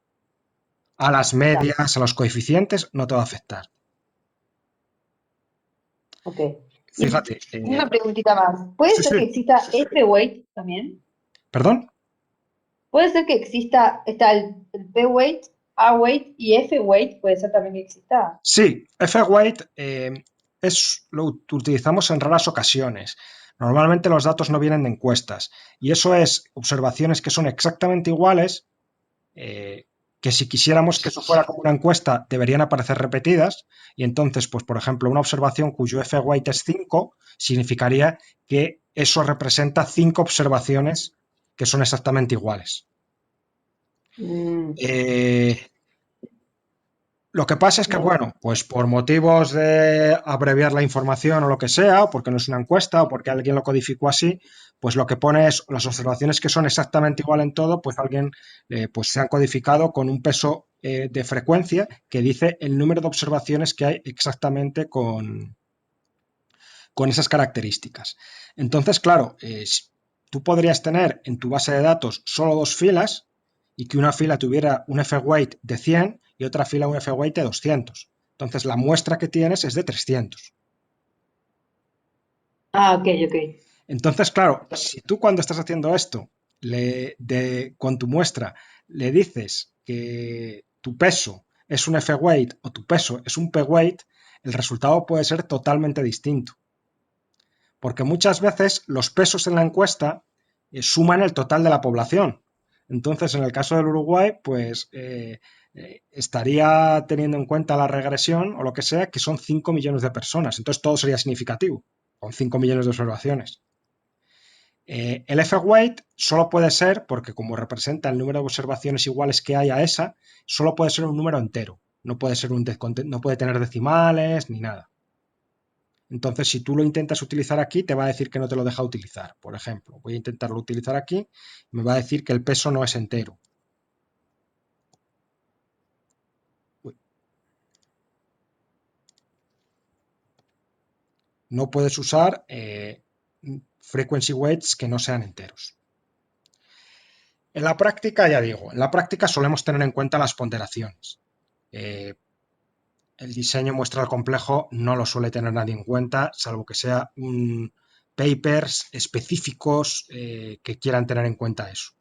A las está, medias, a los coeficientes, no te va a afectar. ok. Y Fíjate, una preguntita más. ¿Puede sí, ser que sí, exista F-weight también? perdón. ¿Puede ser que está el P-weight, A-weight y F-weight? ¿Puede ser también que exista? Sí, F-Weight lo utilizamos en raras ocasiones. Normalmente los datos no vienen de encuestas y eso es observaciones que son exactamente iguales, que si quisiéramos que eso fuera como una encuesta deberían aparecer repetidas y entonces, pues por ejemplo, una observación cuyo F-Weight es 5 significaría que eso representa 5 observaciones que son exactamente iguales. Mm, Eh, Lo que pasa es que, bueno, pues por motivos de abreviar la información o lo que sea, o porque no es una encuesta, o porque alguien lo codificó así, pues lo que pone es las observaciones que son exactamente igual en todo, pues alguien pues se han codificado con un peso de frecuencia que dice el número de observaciones que hay exactamente con esas características. Entonces, claro, tú podrías tener en tu base de datos solo dos filas y que una fila tuviera un F-weight de 100 y otra fila un F-weight de 200. Entonces, la muestra que tienes es de 300. Ah, ok, ok. Entonces, claro, si tú cuando estás haciendo esto, con tu muestra, le dices que tu peso es un F-weight o tu peso es un P-weight, el resultado puede ser totalmente distinto. Porque muchas veces los pesos en la encuesta suman el total de la población. Entonces, en el caso del Uruguay, pues estaría teniendo en cuenta la regresión o lo que sea, que son 5 millones de personas. Entonces, todo sería significativo, con 5 millones de observaciones. El F-weight solo puede ser, porque como representa el número de observaciones iguales que hay a esa, solo puede ser un número entero. No puede ser no puede tener decimales ni nada. Entonces, si tú lo intentas utilizar aquí, te va a decir que no te lo deja utilizar. Por ejemplo, voy a intentarlo utilizar aquí, me va a decir que el peso no es entero. Uy. No puedes usar frequency weights que no sean enteros. En la práctica, ya digo, en la práctica solemos tener en cuenta las ponderaciones. Eh, el diseño muestral complejo no lo suele tener nadie en cuenta, salvo que sea papers específicos que quieran tener en cuenta eso.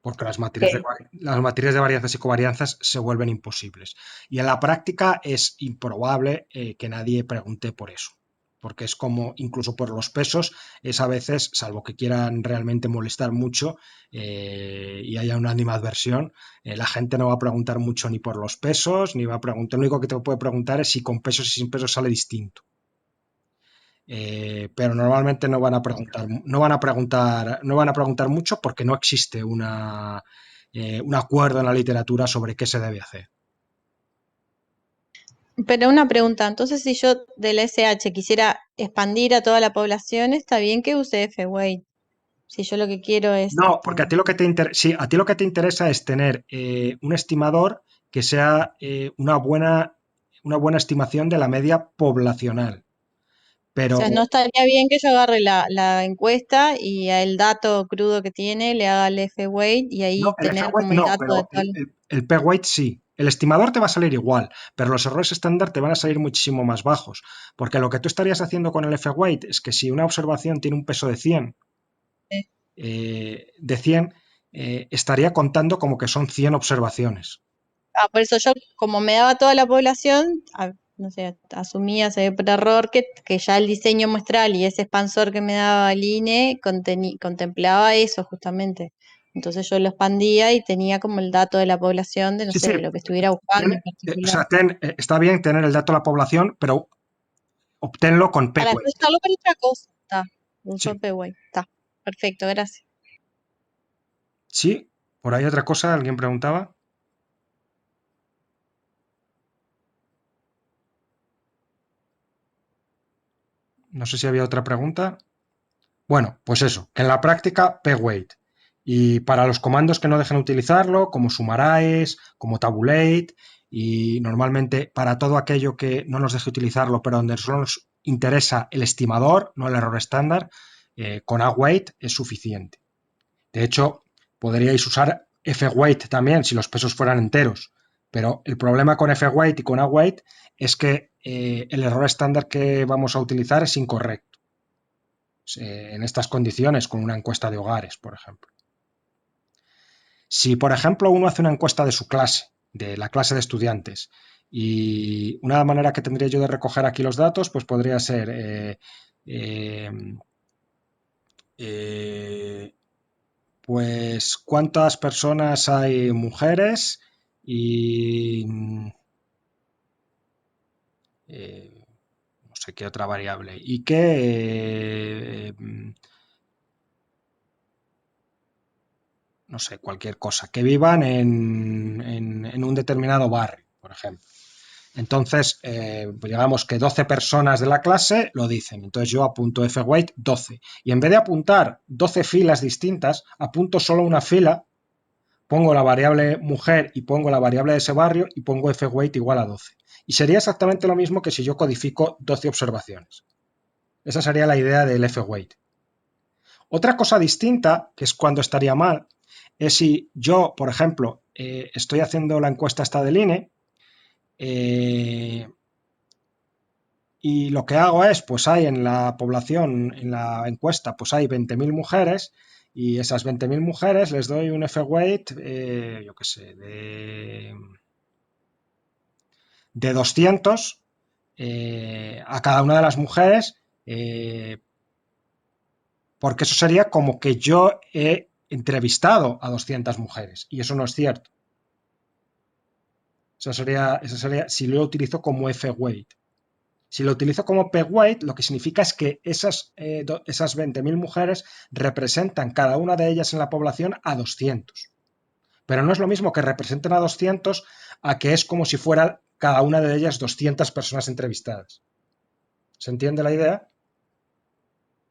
Porque Ok. las matrices de varianzas y covarianzas se vuelven imposibles. Y en la práctica es improbable que nadie pregunte por eso. Porque es como, incluso por los pesos, es a veces, salvo que quieran realmente molestar mucho y haya una animadversión, la gente no va a preguntar mucho ni por los pesos, ni va a preguntar, lo único que te puede preguntar es si con pesos y sin pesos sale distinto. Pero normalmente no van a preguntar, no van a preguntar mucho porque no existe un acuerdo en la literatura sobre qué se debe hacer. Pero una pregunta, entonces si yo del SH quisiera expandir a toda la población, está bien que use F-Weight. Si yo lo que quiero es, No, porque a ti lo que te interesa, sí, a ti lo que te interesa es tener un estimador que sea una buena estimación de la media poblacional. o sea, no Pero estaría bien que yo agarre la encuesta y el dato crudo que tiene le haga el F-Weight y no, ahí el tener F-weight como el no, dato de pero todo el... el P-weight sí. El estimador te va a salir igual, pero los errores estándar te van a salir muchísimo más bajos. Porque lo que tú estarías haciendo con el F-weight es que si una observación tiene un peso de 100, estaría contando como que son 100 observaciones. Ah, por eso yo, como me daba toda la población, no sé, asumía se por error que ya el diseño muestral y ese expansor que me daba el INE contemplaba eso justamente. Entonces yo lo expandía y tenía como el dato de la población de, no Sí, sí, sé, lo que estuviera buscando en o particular. sea, está bien tener el dato de la población, pero obténlo con Para P-weight. después usarlo para otra cosa. Está, Sí, uso P-Way. Está, perfecto, gracias. sí, por ahí otra cosa, alguien preguntaba. No sé si había otra pregunta. Bueno, pues eso, que en la práctica pwait. Y para los comandos que no dejen utilizarlo, como summarize, como tabulate, y normalmente para todo aquello que no nos deje utilizarlo, pero donde solo nos interesa el estimador, no el error estándar, con await es suficiente. De hecho, podríais usar fwait también si los pesos fueran enteros, pero el problema con fwait y con await es que el error estándar que vamos a utilizar es incorrecto en estas condiciones con una encuesta de hogares, por ejemplo. Si, por ejemplo, uno hace una encuesta de su clase, de la clase de estudiantes, y una manera que tendría yo de recoger aquí los datos, pues podría ser pues cuántas personas hay mujeres y no sé qué otra variable y qué no sé, cualquier cosa, que vivan en un determinado barrio, por ejemplo. Entonces, pues digamos que 12 personas de la clase lo dicen. Entonces yo apunto fwait 12. Y en vez de apuntar 12 filas distintas, apunto solo una fila, pongo la variable mujer y pongo la variable de ese barrio y pongo fwait igual a 12. Y sería exactamente lo mismo que si yo codifico 12 observaciones. Esa sería la idea del fwait. Otra cosa distinta, que es cuando estaría mal, es si yo, por ejemplo, estoy haciendo la encuesta esta del INE y lo que hago es, pues hay en la población, en la encuesta, pues hay 20.000 mujeres y esas 20.000 mujeres les doy un fwait, yo qué sé, de 200 a cada una de las mujeres, porque eso sería como que yo he entrevistado a 200 mujeres y eso no es cierto. Eso sería si lo utilizo como fwait. Si lo utilizo como pwait, lo que significa es que esas 20.000 mujeres representan cada una de ellas en la población a 200. Pero no es lo mismo que representen a 200 a que es como si fuera cada una de ellas 200 personas entrevistadas. ¿Se entiende la idea?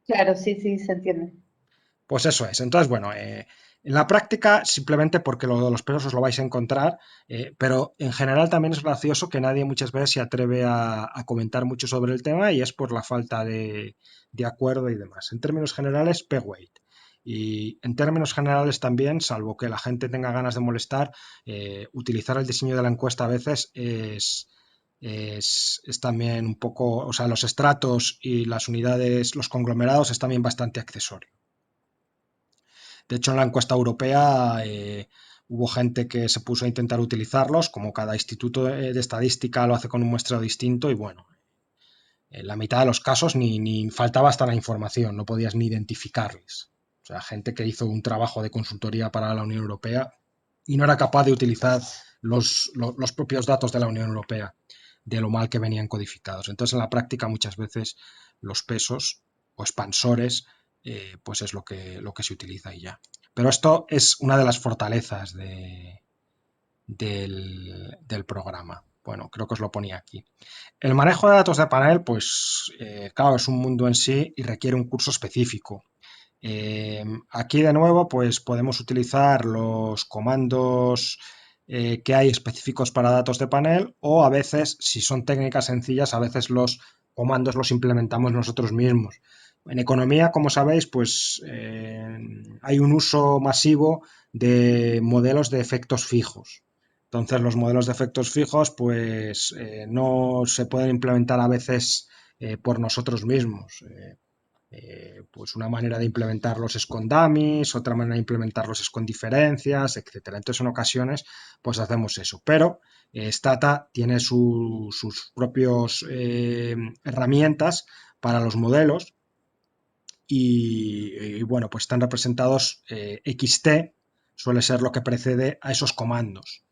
Claro, sí, sí, se entiende. Pues eso es. Entonces, bueno, en la práctica, simplemente porque lo de los pesos os lo vais a encontrar, pero en general también es gracioso que nadie muchas veces se atreve a comentar mucho sobre el tema y es por la falta de acuerdo y demás. En términos generales, pwait. Y en términos generales también, salvo que la gente tenga ganas de molestar, utilizar el diseño de la encuesta a veces es también un poco, o sea, los estratos y las unidades, los conglomerados es también bastante accesorio. De hecho, en la encuesta europea hubo gente que se puso a intentar utilizarlos, como cada instituto de estadística lo hace con un muestreo distinto y bueno, en la mitad de los casos ni faltaba hasta la información, no podías ni identificarles. O sea, gente que hizo un trabajo de consultoría para la Unión Europea y no era capaz de utilizar los propios datos de la Unión Europea, de lo mal que venían codificados. Entonces, en la práctica, muchas veces los pesos o expansores, pues es lo que se utiliza y ya. Pero esto es una de las fortalezas del programa. Bueno, creo que os lo ponía aquí. El manejo de datos de panel, pues claro, es un mundo en sí y requiere un curso específico. Aquí de nuevo, pues podemos utilizar los comandos que hay específicos para datos de panel o a veces, si son técnicas sencillas, a veces los comandos los implementamos nosotros mismos. En economía, como sabéis, pues hay un uso masivo de modelos de efectos fijos. Entonces, los modelos de efectos fijos, pues no se pueden implementar a veces por nosotros mismos. Pues una manera de implementarlos es con dummies, otra manera de implementarlos es con diferencias, etcétera. Entonces, en ocasiones, pues hacemos eso. Pero Stata tiene sus propios herramientas para los modelos y, bueno, pues están representados XT, suele ser lo que precede a esos comandos.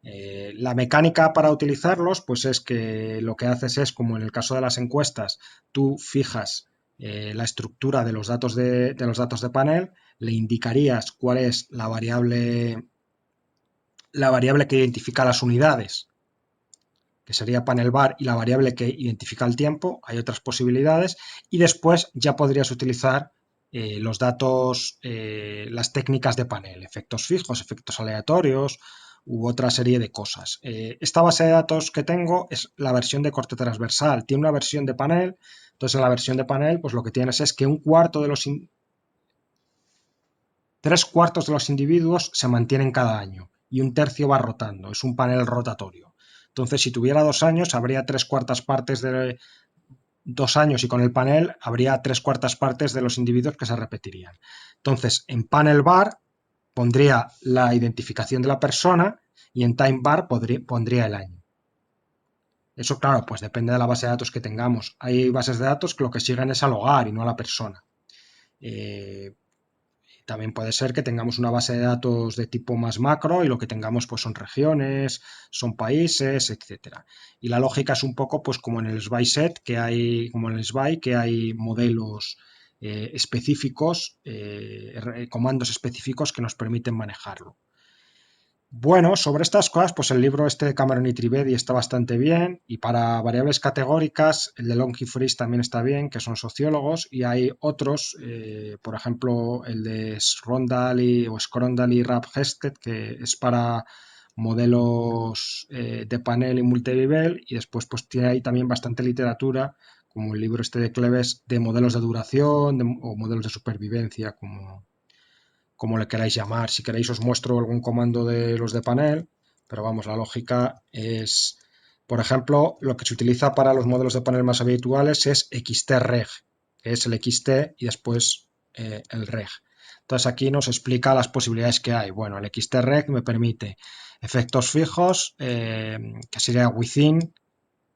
La mecánica para utilizarlos, pues es que lo que haces es, como en el caso de las encuestas, tú fijas la estructura de los datos de panel, le indicarías cuál es la variable que identifica las unidades, que sería panel bar, y la variable que identifica el tiempo. Hay otras posibilidades y después ya podrías utilizar los datos, las técnicas de panel, efectos fijos, efectos aleatorios u otra serie de cosas. Esta base de datos que tengo es la versión de corte transversal, tiene una versión de panel, entonces en la versión de panel pues lo que tienes es que 3/4 de los individuos se mantienen cada año y 1/3 va rotando, es un panel rotatorio. Entonces, si tuviera 2 años, habría 3/4 partes de 2 años y con el panel habría 3/4 partes de los individuos que se repetirían. Entonces, en panel bar pondría la identificación de la persona y en time bar pondría el año. Eso, claro, pues depende de la base de datos que tengamos. Hay bases de datos que lo que siguen es al hogar y no a la persona. También puede ser que tengamos una base de datos de tipo más macro y lo que tengamos pues son regiones, son países, etcétera. Y la lógica es un poco pues como en el SBI-Set, como en el SBI, que hay modelos específicos, comandos específicos que nos permiten manejarlo. Bueno, sobre estas cosas, pues el libro este de Cameron y Trivedi está bastante bien, y para variables categóricas, el de Long y Friis también está bien, que son sociólogos, y hay otros, por ejemplo, el de Scrondal y Rap Hested, que es para modelos de panel y multinivel, y después pues tiene ahí también bastante literatura, como el libro este de Cleves de modelos de duración o modelos de supervivencia, como le queráis llamar. Si queréis os muestro algún comando de los de panel, pero vamos, la lógica es, por ejemplo, lo que se utiliza para los modelos de panel más habituales es xtreg, que es el xt y después el reg. Entonces aquí nos explica las posibilidades que hay. Bueno, el xtreg me permite efectos fijos, que sería within,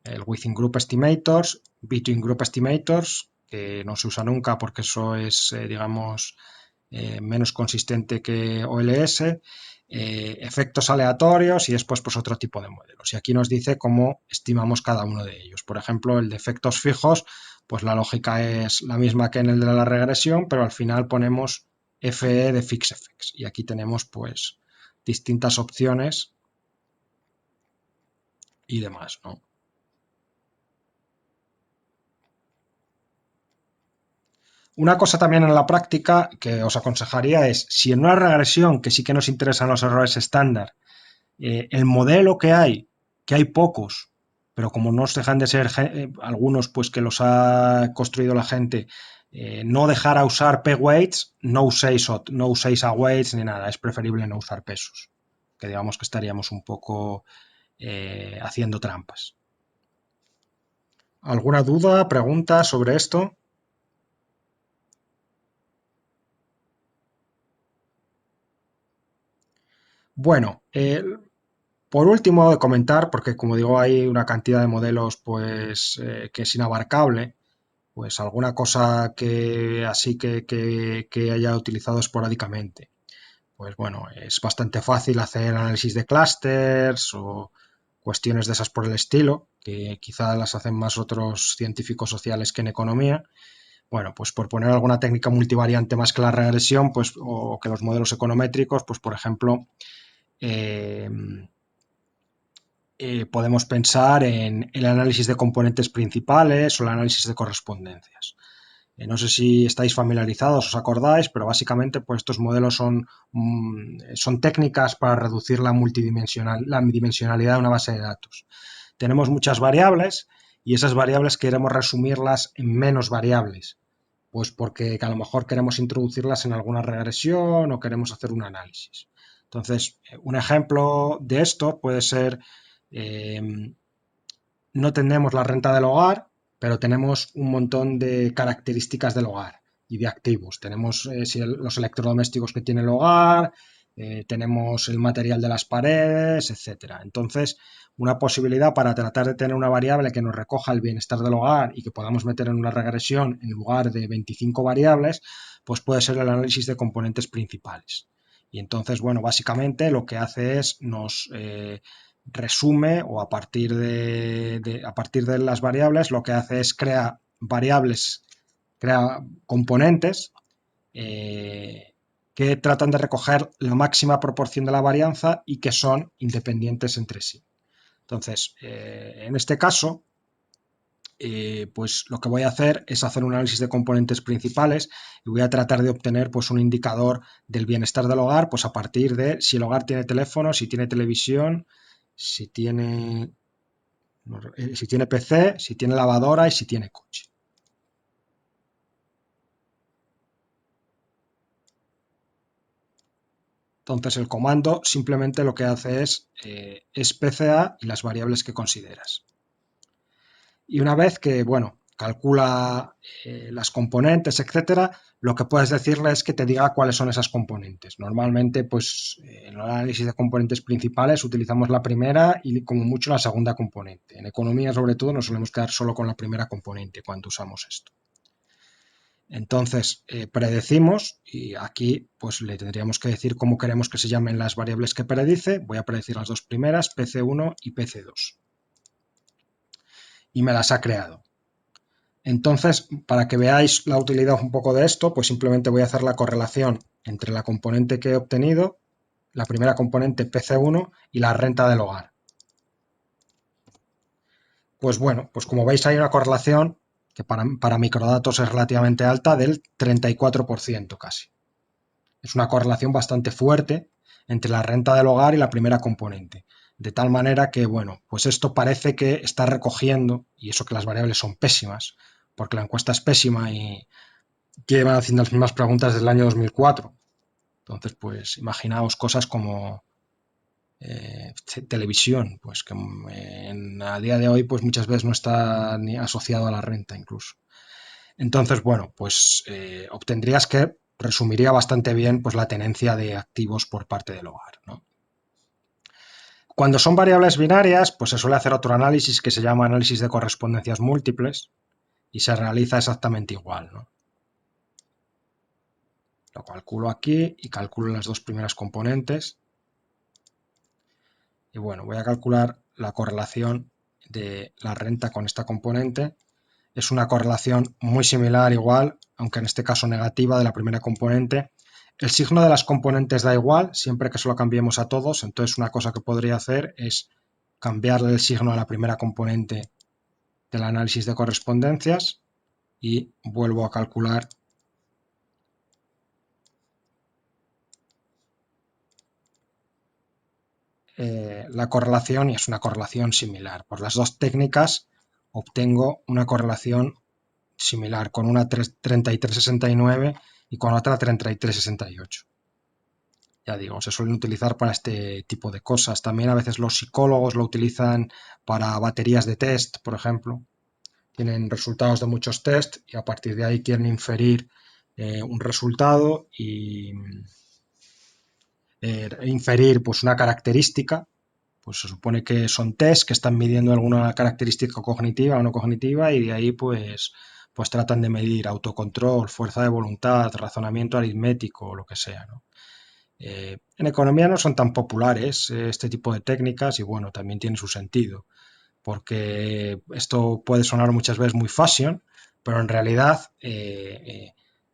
el within group estimators, between group estimators, que no se usa nunca porque eso es, digamos, menos consistente que OLS, efectos aleatorios y después pues otro tipo de modelos. Y aquí nos dice cómo estimamos cada uno de ellos. Por ejemplo, el de efectos fijos, pues la lógica es la misma que en el de la regresión, pero al final ponemos FE de FixFX. Y aquí tenemos pues distintas opciones y demás, ¿no? Una cosa también en la práctica que os aconsejaría es, si en una regresión que sí que nos interesan los errores estándar, el modelo que hay pocos, pero como no dejan de ser algunos pues que los ha construido la gente, no dejar a usar p-weights, no uséis a weights ni nada, es preferible no usar pesos, que digamos que estaríamos un poco haciendo trampas. ¿Alguna duda, pregunta sobre esto? Bueno, por último, de comentar, porque como digo, hay una cantidad de modelos pues que es inabarcable, pues alguna cosa que así que haya utilizado esporádicamente. Pues bueno, es bastante fácil hacer análisis de clústeres o cuestiones de esas por el estilo, que quizá las hacen más otros científicos sociales que en economía. Bueno, pues por poner alguna técnica multivariante más que la regresión, pues, o que los modelos econométricos, pues por ejemplo, eh, podemos pensar en el análisis de componentes principales o el análisis de correspondencias. No sé si estáis familiarizados, os acordáis, pero básicamente pues, estos modelos son técnicas para reducir la dimensionalidad de una base de datos. Tenemos muchas variables y esas variables queremos resumirlas en menos variables, pues porque a lo mejor queremos introducirlas en alguna regresión o queremos hacer un análisis. Entonces, un ejemplo de esto puede ser, no tenemos la renta del hogar, pero tenemos un montón de características del hogar y de activos. Tenemos los electrodomésticos que tiene el hogar, tenemos el material de las paredes, etcétera. Entonces, una posibilidad para tratar de tener una variable que nos recoja el bienestar del hogar y que podamos meter en una regresión en lugar de 25 variables, pues puede ser el análisis de componentes principales. Y entonces, bueno, básicamente lo que hace es nos resume o a partir de las variables lo que hace es crea componentes que tratan de recoger la máxima proporción de la varianza y que son independientes entre sí. Entonces, en este caso, pues lo que voy a hacer es hacer un análisis de componentes principales y voy a tratar de obtener pues un indicador del bienestar del hogar, pues a partir de si el hogar tiene teléfono, si tiene televisión, si tiene PC, si tiene lavadora y si tiene coche. Entonces el comando simplemente lo que hace es PCA y las variables que consideras. Y una vez que, bueno, calcula las componentes, etcétera, lo que puedes decirle es que te diga cuáles son esas componentes. Normalmente, pues, en el análisis de componentes principales utilizamos la primera y como mucho la segunda componente. En economía, sobre todo, nos solemos quedar solo con la primera componente cuando usamos esto. Entonces, predecimos y aquí pues le tendríamos que decir cómo queremos que se llamen las variables que predice. Voy a predecir las dos primeras, PC1 y PC2. Y me las ha creado. Entonces, para que veáis la utilidad un poco de esto, pues simplemente voy a hacer la correlación entre la componente que he obtenido, la primera componente PC1 y la renta del hogar. Pues bueno, pues como veis hay una correlación que para microdatos es relativamente alta del 34% casi. Es una correlación bastante fuerte entre la renta del hogar y la primera componente. De tal manera que, bueno, pues esto parece que está recogiendo, y eso que las variables son pésimas, porque la encuesta es pésima y llevan haciendo las mismas preguntas desde el año 2004. Entonces, pues imaginaos cosas como televisión, pues que a día de hoy pues muchas veces no está ni asociado a la renta incluso. Entonces, bueno, pues obtendrías que resumiría bastante bien pues la tenencia de activos por parte del hogar, ¿no? Cuando son variables binarias, pues se suele hacer otro análisis que se llama análisis de correspondencias múltiples y se realiza exactamente igual, ¿no? Lo calculo aquí y calculo las dos primeras componentes. Y bueno, voy a calcular la correlación de la renta con esta componente. Es una correlación muy similar, igual, aunque en este caso negativa, de la primera componente. El signo de las componentes da igual, siempre que se lo cambiemos a todos. Entonces una cosa que podría hacer es cambiarle el signo a la primera componente del análisis de correspondencias y vuelvo a calcular la correlación y es una correlación similar. Por las dos técnicas obtengo una correlación similar, con una 3369 y con otra 3368. Ya digo, se suelen utilizar para este tipo de cosas. También a veces los psicólogos lo utilizan para baterías de test, por ejemplo. Tienen resultados de muchos test y a partir de ahí quieren inferir un resultado y inferir pues una característica. Pues se supone que son test que están midiendo alguna característica cognitiva o no cognitiva y de ahí pues tratan de medir autocontrol, fuerza de voluntad, razonamiento aritmético o lo que sea, ¿no? En economía no son tan populares este tipo de técnicas y bueno, también tiene su sentido, porque esto puede sonar muchas veces muy fashion, pero en realidad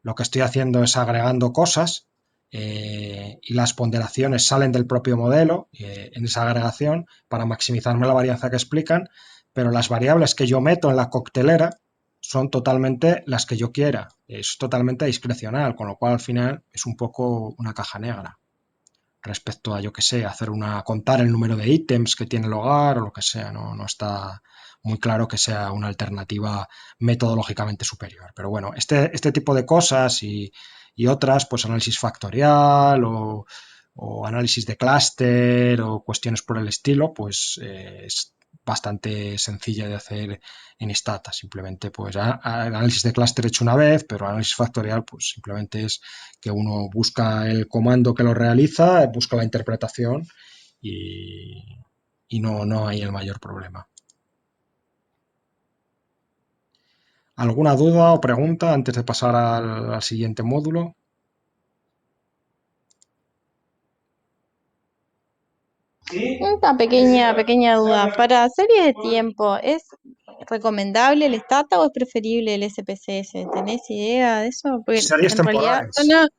lo que estoy haciendo es agregando cosas y las ponderaciones salen del propio modelo en esa agregación para maximizarme la varianza que explican, pero las variables que yo meto en la coctelera son totalmente las que yo quiera, es totalmente discrecional, con lo cual al final es un poco una caja negra respecto a, yo que sé, contar el número de ítems que tiene el hogar o lo que sea, no está muy claro que sea una alternativa metodológicamente superior. Pero bueno, este tipo de cosas y otras, pues análisis factorial o análisis de clúster o cuestiones por el estilo, pues es bastante sencilla de hacer en Stata. Simplemente, pues análisis de clúster hecho una vez, pero análisis factorial, pues simplemente es que uno busca el comando que lo realiza, busca la interpretación y no hay el mayor problema. ¿Alguna duda o pregunta antes de pasar al siguiente módulo? Una pequeña duda. Para series de tiempo, ¿es recomendable el Stata o es preferible el SPSS? ¿Tenés idea de eso? Porque Series en realidad temporales.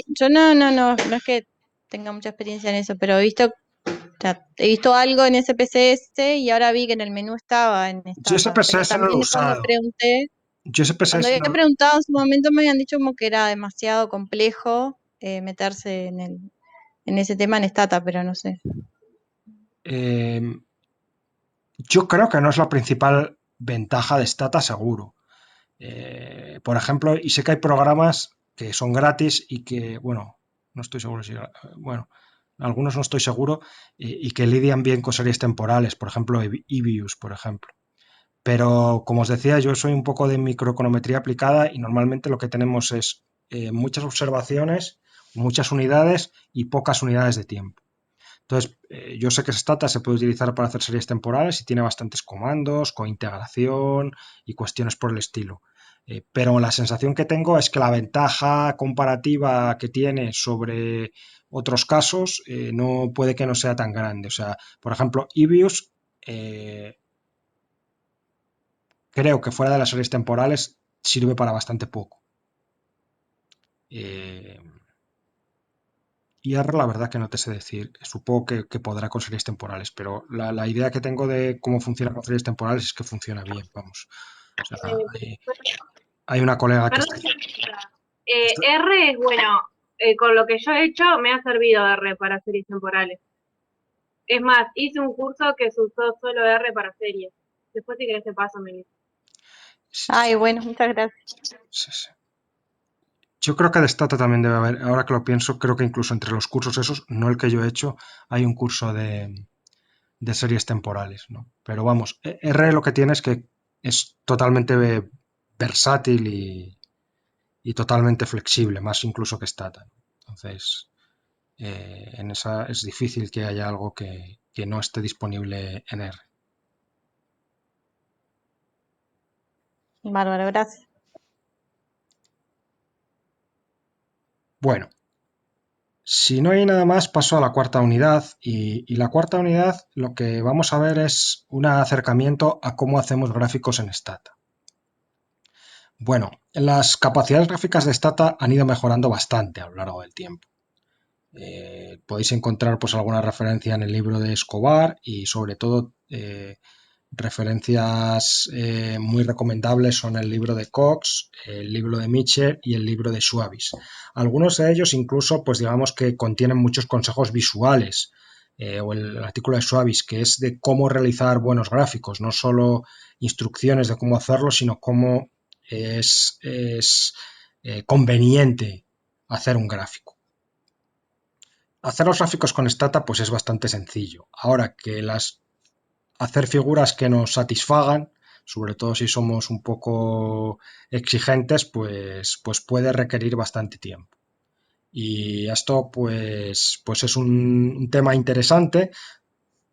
yo no es que tenga mucha experiencia en eso, pero he visto sea, he visto algo en SPSS y ahora vi que en el menú estaba en Yo Stata, pero SPSS no lo he también cuando usado. pregunté, Yo cuando SPSS había no. preguntado en su momento me habían dicho como que era demasiado complejo meterse en ese tema en Stata, pero no sé. eh, yo creo que no es la principal ventaja de Stata seguro. Por ejemplo, y sé que hay programas que son gratis y que, bueno, no estoy seguro si, bueno, algunos no estoy seguro, y que lidian bien con series temporales, por ejemplo, Evius, por ejemplo. Pero, como os decía, yo soy un poco de microeconometría aplicada y normalmente lo que tenemos es muchas observaciones, muchas unidades y pocas unidades de tiempo. Entonces, yo sé que Stata se puede utilizar para hacer series temporales y tiene bastantes comandos, con integración y cuestiones por el estilo. Pero la sensación que tengo es que la ventaja comparativa que tiene sobre otros casos no puede que no sea tan grande. O sea, por ejemplo, Evius, creo que fuera de las series temporales sirve para bastante poco. Eh, y R la verdad que no te sé decir. Supongo que podrá con series temporales, pero la idea que tengo de cómo funciona con series temporales es que funciona bien, vamos. O sea, hay una colega que Perdón, R es bueno, con lo que yo he hecho me ha servido R para series temporales. Es más, hice un curso que se usó solo R para series. Después si querés te paso, Melissa. Ay, bueno, muchas gracias. sí, sí. Yo creo que de Stata también debe haber, ahora que lo pienso, creo que incluso entre los cursos esos, no el que yo he hecho, hay un curso de series temporales, ¿no? Pero vamos, R lo que tiene es que es totalmente versátil y totalmente flexible, más incluso que Stata. Entonces, en esa es difícil que haya algo que no esté disponible en R. Bárbaro, gracias. Bueno, si no hay nada más, paso a la cuarta unidad y la cuarta unidad lo que vamos a ver es un acercamiento a cómo hacemos gráficos en Stata. Bueno, las capacidades gráficas de Stata han ido mejorando bastante a lo largo del tiempo. Podéis encontrar pues alguna referencia en el libro de Escobar y sobre todo referencias muy recomendables son el libro de Cox, el libro de Mitchell y el libro de Schwabis. Algunos de ellos incluso, pues digamos que contienen muchos consejos visuales, o el artículo de Schwabis, que es de cómo realizar buenos gráficos, no solo instrucciones de cómo hacerlo, sino cómo es conveniente hacer un gráfico. Hacer los gráficos con Stata pues es bastante sencillo. Ahora que hacer figuras que nos satisfagan, sobre todo si somos un poco exigentes, pues puede requerir bastante tiempo. Y esto pues es un tema interesante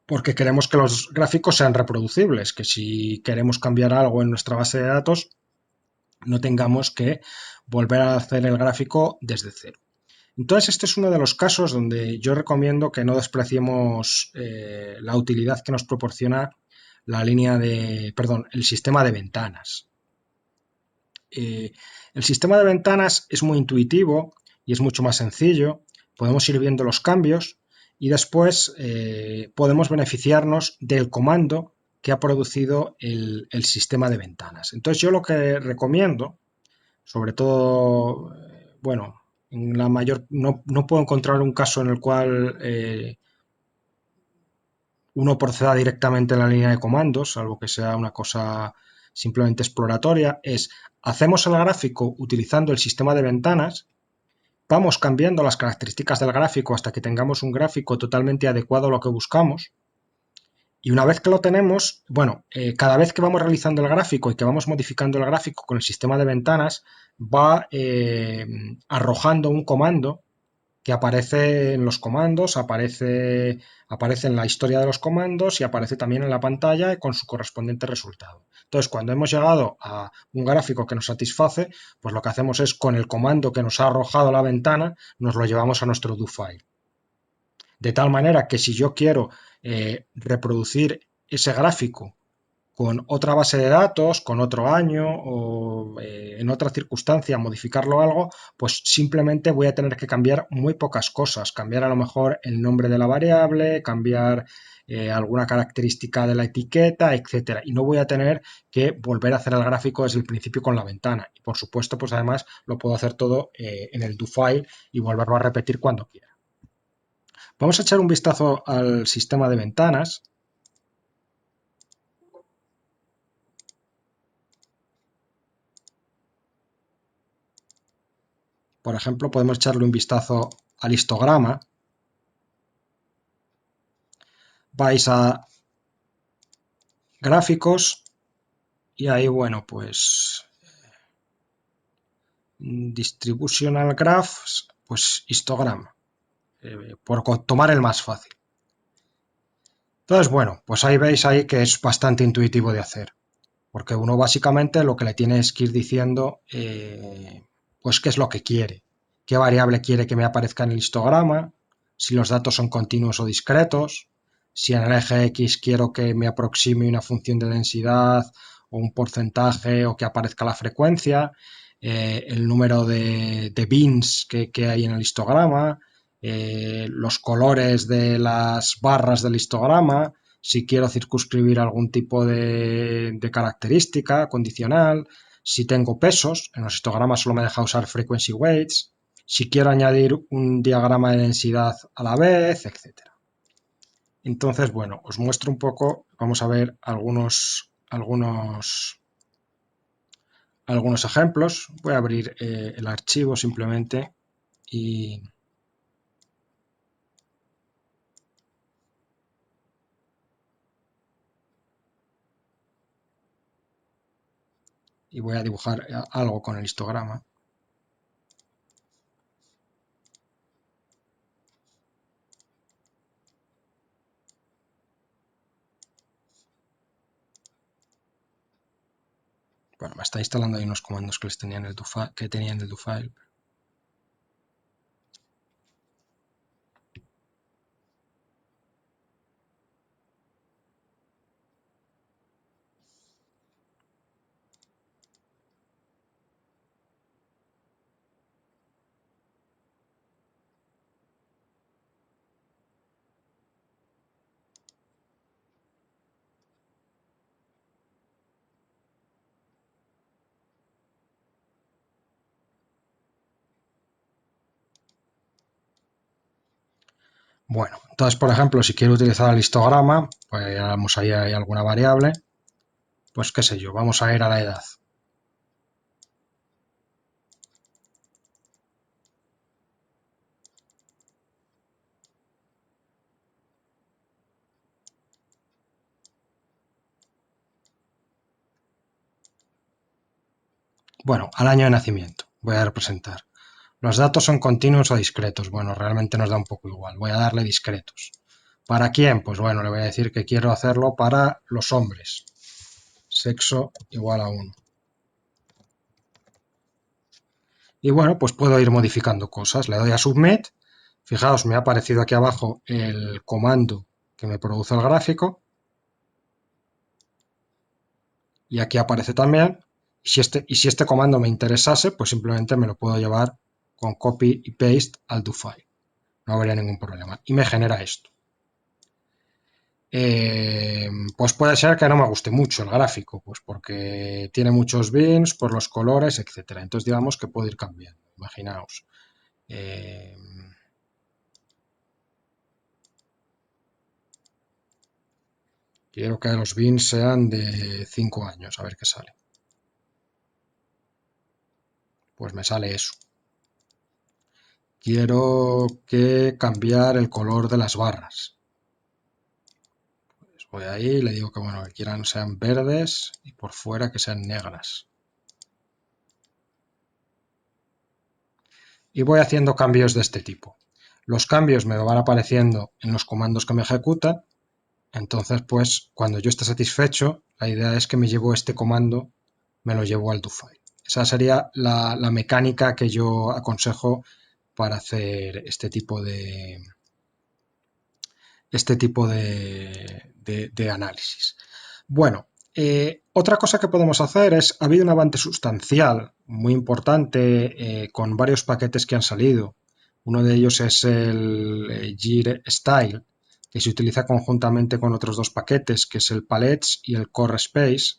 porque queremos que los gráficos sean reproducibles, que si queremos cambiar algo en nuestra base de datos, no tengamos que volver a hacer el gráfico desde cero. Entonces, este es uno de los casos donde yo recomiendo que no despreciemos la utilidad que nos proporciona el sistema de ventanas. El sistema de ventanas es muy intuitivo y es mucho más sencillo. Podemos ir viendo los cambios y después podemos beneficiarnos del comando que ha producido el sistema de ventanas. Entonces, yo lo que recomiendo, sobre todo, bueno, en la mayor, no puedo encontrar un caso en el cual uno proceda directamente en la línea de comandos, salvo que sea una cosa simplemente exploratoria, es hacemos el gráfico utilizando el sistema de ventanas, vamos cambiando las características del gráfico hasta que tengamos un gráfico totalmente adecuado a lo que buscamos. Y una vez que lo tenemos, bueno, cada vez que vamos realizando el gráfico y que vamos modificando el gráfico con el sistema de ventanas, va arrojando un comando que aparece en los comandos, aparece en la historia de los comandos y aparece también en la pantalla con su correspondiente resultado. Entonces, cuando hemos llegado a un gráfico que nos satisface, pues lo que hacemos es con el comando que nos ha arrojado la ventana, nos lo llevamos a nuestro do file. De tal manera que si yo quiero reproducir ese gráfico con otra base de datos, con otro año o en otra circunstancia modificarlo algo, pues simplemente voy a tener que cambiar muy pocas cosas, cambiar a lo mejor el nombre de la variable, cambiar alguna característica de la etiqueta, etcétera, y no voy a tener que volver a hacer el gráfico desde el principio con la ventana. Y por supuesto, pues además lo puedo hacer todo en el doFile y volverlo a repetir cuando quiera. Vamos a echar un vistazo al sistema de ventanas. Por ejemplo, podemos echarle un vistazo al histograma. Vais a gráficos y ahí, bueno, pues distributional graphs, pues histograma, por tomar el más fácil. Entonces, bueno, pues ahí veis ahí que es bastante intuitivo de hacer, porque uno básicamente lo que le tiene es que ir diciendo pues qué es lo que quiere, qué variable quiere que me aparezca en el histograma, si los datos son continuos o discretos, si en el eje X quiero que me aproxime una función de densidad o un porcentaje o que aparezca la frecuencia, el número de bins que hay en el histograma, los colores de las barras del histograma, si quiero circunscribir algún tipo de característica condicional, si tengo pesos, en los histogramas solo me deja usar frequency weights, si quiero añadir un diagrama de densidad a la vez, etc. Entonces, bueno, os muestro un poco, vamos a ver algunos ejemplos. Voy a abrir el archivo simplemente y voy a dibujar algo con el histograma. Bueno, me está instalando ahí unos comandos que tenía en el doFile. Bueno, entonces, por ejemplo, si quiero utilizar el histograma, pues vamos ahí, hay alguna variable, pues qué sé yo, vamos a ir a la edad. Bueno, al año de nacimiento voy a representar. Los datos son continuos o discretos. Bueno, realmente nos da un poco igual. Voy a darle discretos. ¿Para quién? Pues bueno, le voy a decir que quiero hacerlo para los hombres. Sexo igual a 1. Y bueno, pues puedo ir modificando cosas. Le doy a Submit. Fijaos, me ha aparecido aquí abajo el comando que me produce el gráfico. Y aquí aparece también. Y si este comando me interesase, pues simplemente me lo puedo llevar con copy y paste al doFile. No habría ningún problema. Y me genera esto. Pues puede ser que no me guste mucho el gráfico, pues porque tiene muchos bins por los colores, etcétera. Entonces digamos que puedo ir cambiando. Imaginaos. Quiero que los bins sean de 5 años, a ver qué sale. Pues me sale eso. Quiero que cambiar el color de las barras. Pues voy ahí y le digo que bueno, que quieran sean verdes y por fuera que sean negras. Y voy haciendo cambios de este tipo. Los cambios me van apareciendo en los comandos que me ejecuta. Entonces, pues, cuando yo esté satisfecho, la idea es que me llevo este comando, me lo llevo al doFile. Esa sería la mecánica que yo aconsejo para hacer este tipo de análisis. Bueno, Otra cosa que podemos hacer es, ha habido un avance sustancial, muy importante, con varios paquetes que han salido. Uno de ellos es el Gear Style, que se utiliza conjuntamente con otros dos paquetes, que es el Palettes y el Core Space,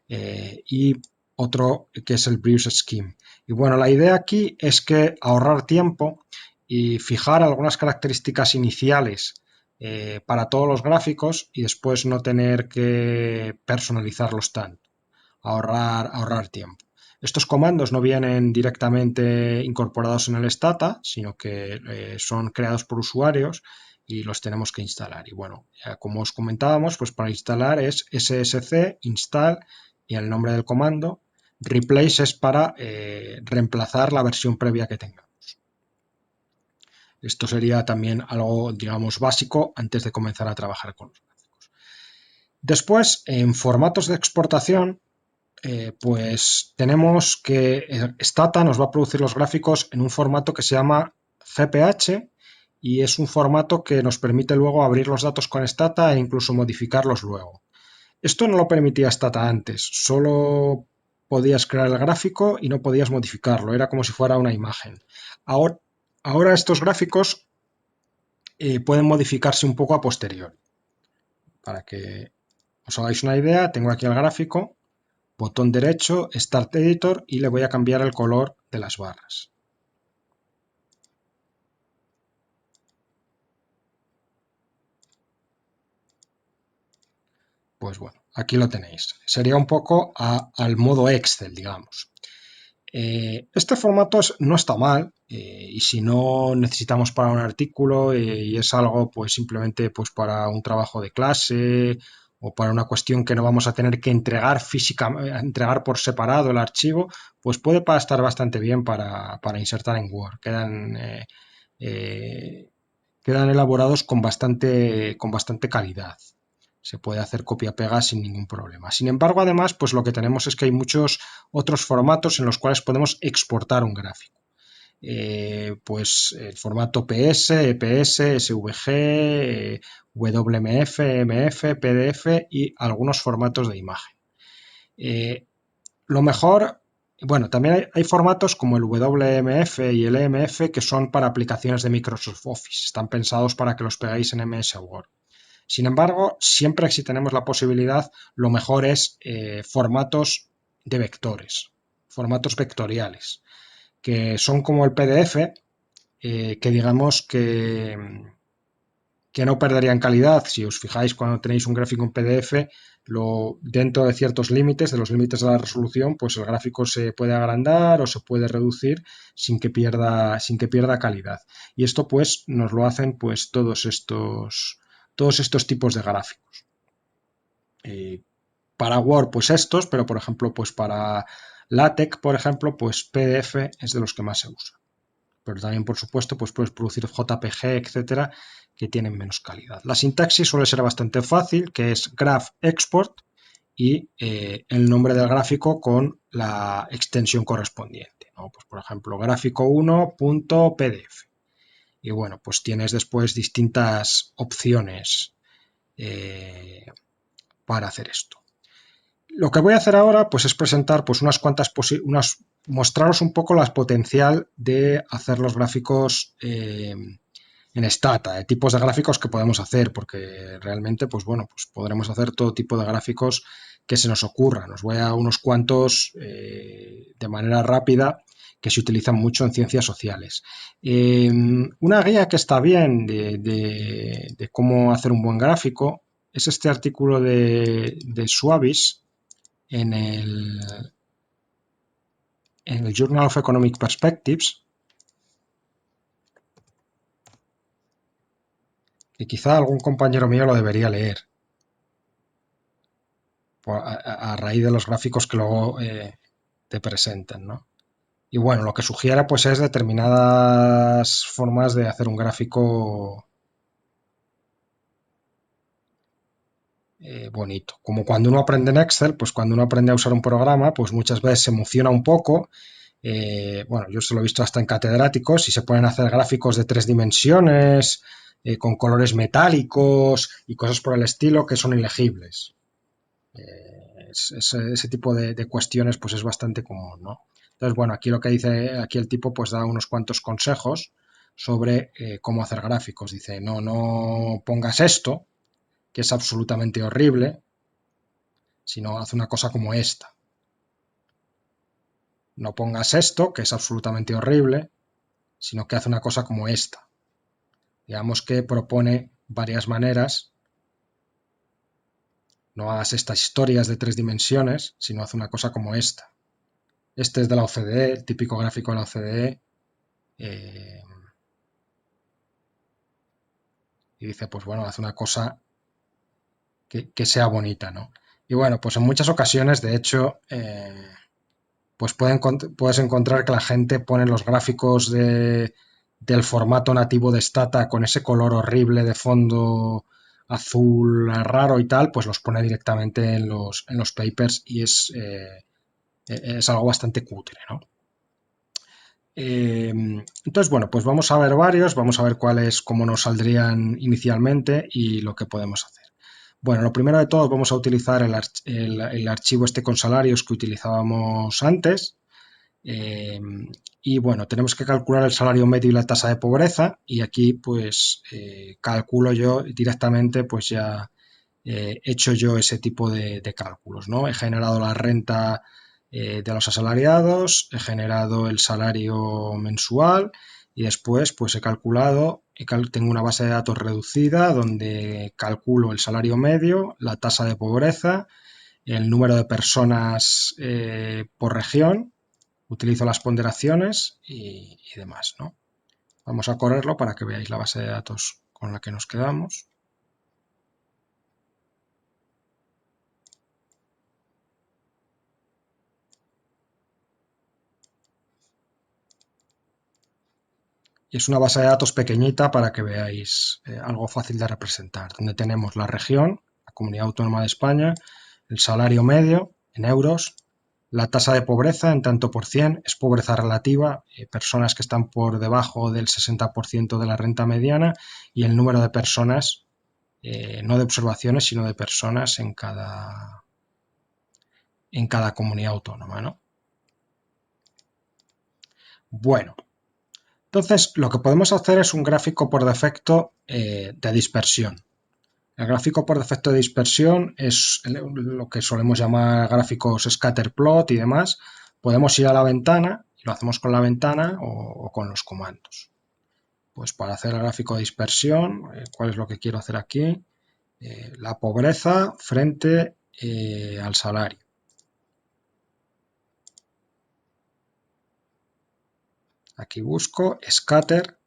y otro que es el Bruce Scheme. Y bueno, la idea aquí es que ahorrar tiempo y fijar algunas características iniciales para todos los gráficos y después no tener que personalizarlos tanto, ahorrar tiempo. Estos comandos no vienen directamente incorporados en el Stata, sino que son creados por usuarios y los tenemos que instalar. Y bueno, como os comentábamos, pues para instalar es ssc install y el nombre del comando. Replace es para reemplazar la versión previa que tengamos. Esto sería también algo, digamos, básico antes de comenzar a trabajar con los gráficos. Después, en formatos de exportación, pues tenemos que Stata nos va a producir los gráficos en un formato que se llama GPH y es un formato que nos permite luego abrir los datos con Stata e incluso modificarlos luego. Esto no lo permitía Stata antes, solo podías crear el gráfico y no podías modificarlo, era como si fuera una imagen. Ahora estos gráficos pueden modificarse un poco a posteriori. Para que os hagáis una idea, tengo aquí el gráfico, botón derecho, Start Editor y le voy a cambiar el color de las barras. Pues bueno, aquí lo tenéis. Sería un poco al modo Excel, digamos. Este formato no está mal y si no necesitamos para un artículo y es algo pues simplemente pues para un trabajo de clase o para una cuestión que no vamos a tener que entregar físicamente, entregar por separado el archivo, pues puede estar bastante bien para insertar en Word. Quedan elaborados con bastante calidad. Se puede hacer copia-pega sin ningún problema. Sin embargo, además, pues lo que tenemos es que hay muchos otros formatos en los cuales podemos exportar un gráfico. Pues el formato PS, EPS, SVG, WMF, MF, PDF y algunos formatos de imagen. Lo mejor, bueno, también hay formatos como el WMF y el EMF que son para aplicaciones de Microsoft Office. Están pensados para que los pegáis en MS Word. Sin embargo, siempre que si tenemos la posibilidad, lo mejor es formatos de vectores, formatos vectoriales, que son como el PDF, que digamos que no perderían calidad. Si os fijáis cuando tenéis un gráfico en PDF, dentro de ciertos límites, de los límites de la resolución, pues el gráfico se puede agrandar o se puede reducir sin que pierda calidad. Y esto pues nos lo hacen pues todos estos tipos de gráficos. Para Word pues estos, pero por ejemplo pues para LaTeX, por ejemplo, pues PDF es de los que más se usa. Pero también, por supuesto, pues puedes producir JPG, etcétera, que tienen menos calidad. La sintaxis suele ser bastante fácil, que es graph export y el nombre del gráfico con la extensión correspondiente, ¿no? Pues, por ejemplo, gráfico1.pdf. Y bueno, pues tienes después distintas opciones para hacer esto. Lo que voy a hacer ahora pues es presentar pues mostraros un poco la potencial de hacer los gráficos en Stata, tipos de gráficos que podemos hacer, porque realmente pues bueno, pues podremos hacer todo tipo de gráficos que se nos ocurran. Os voy a unos cuantos de manera rápida que se utilizan mucho en ciencias sociales. Una guía que está bien de cómo hacer un buen gráfico es este artículo de Suavis en el Journal of Economic Perspectives, que quizá algún compañero mío lo debería leer a raíz de los gráficos que luego te presentan, ¿no? Y bueno, lo que sugiere pues es determinadas formas de hacer un gráfico bonito. Como cuando uno aprende en Excel, pues cuando uno aprende a usar un programa, pues muchas veces se emociona un poco. Bueno, yo se lo he visto hasta en catedráticos y se pueden hacer gráficos de 3 dimensiones con colores metálicos y cosas por el estilo que son ilegibles. Ese tipo de cuestiones pues es bastante común, ¿no? Entonces, bueno, aquí lo que dice, aquí el tipo pues da unos cuantos consejos sobre cómo hacer gráficos. Dice, no pongas esto, que es absolutamente horrible, sino haz una cosa como esta. No pongas esto, que es absolutamente horrible, sino que haz una cosa como esta. Digamos que propone varias maneras. No hagas estas historias de 3 dimensiones, sino haz una cosa como esta. Este es de la OCDE, el típico gráfico de la OCDE. Y dice, pues bueno, haz una cosa que sea bonita, ¿no? Y bueno, pues en muchas ocasiones, de hecho, pues puedes encontrar que la gente pone los gráficos del formato nativo de Stata con ese color horrible de fondo azul raro y tal, pues los pone directamente en los papers y es algo bastante cutre, ¿no? Entonces, bueno, pues vamos a ver varios, vamos a ver cuáles, cómo nos saldrían inicialmente y lo que podemos hacer. Bueno, lo primero de todo vamos a utilizar el archivo este con salarios que utilizábamos antes. Y bueno, tenemos que calcular el salario medio y la tasa de pobreza y aquí pues calculo yo directamente, pues ya he hecho yo ese tipo de cálculos, ¿no? He generado la renta de los asalariados, he generado el salario mensual y después pues he calculado, tengo una base de datos reducida donde calculo el salario medio, la tasa de pobreza, el número de personas por región, utilizo las ponderaciones y demás, ¿no? Vamos a correrlo para que veáis la base de datos con la que nos quedamos. Y es una base de datos pequeñita para que veáis algo fácil de representar, donde tenemos la región, la Comunidad Autónoma de España, el salario medio en euros, la tasa de pobreza en tanto por cien, es pobreza relativa, personas que están por debajo del 60% de la renta mediana y el número de personas, no de observaciones, sino de personas en cada comunidad autónoma, ¿no? Bueno, entonces lo que podemos hacer es un gráfico por defecto de dispersión. El gráfico por defecto de dispersión es lo que solemos llamar gráficos scatterplot y demás. Podemos ir a la ventana y lo hacemos con la ventana o con los comandos. Pues para hacer el gráfico de dispersión, ¿cuál es lo que quiero hacer aquí? La pobreza frente al salario. Aquí busco scatter,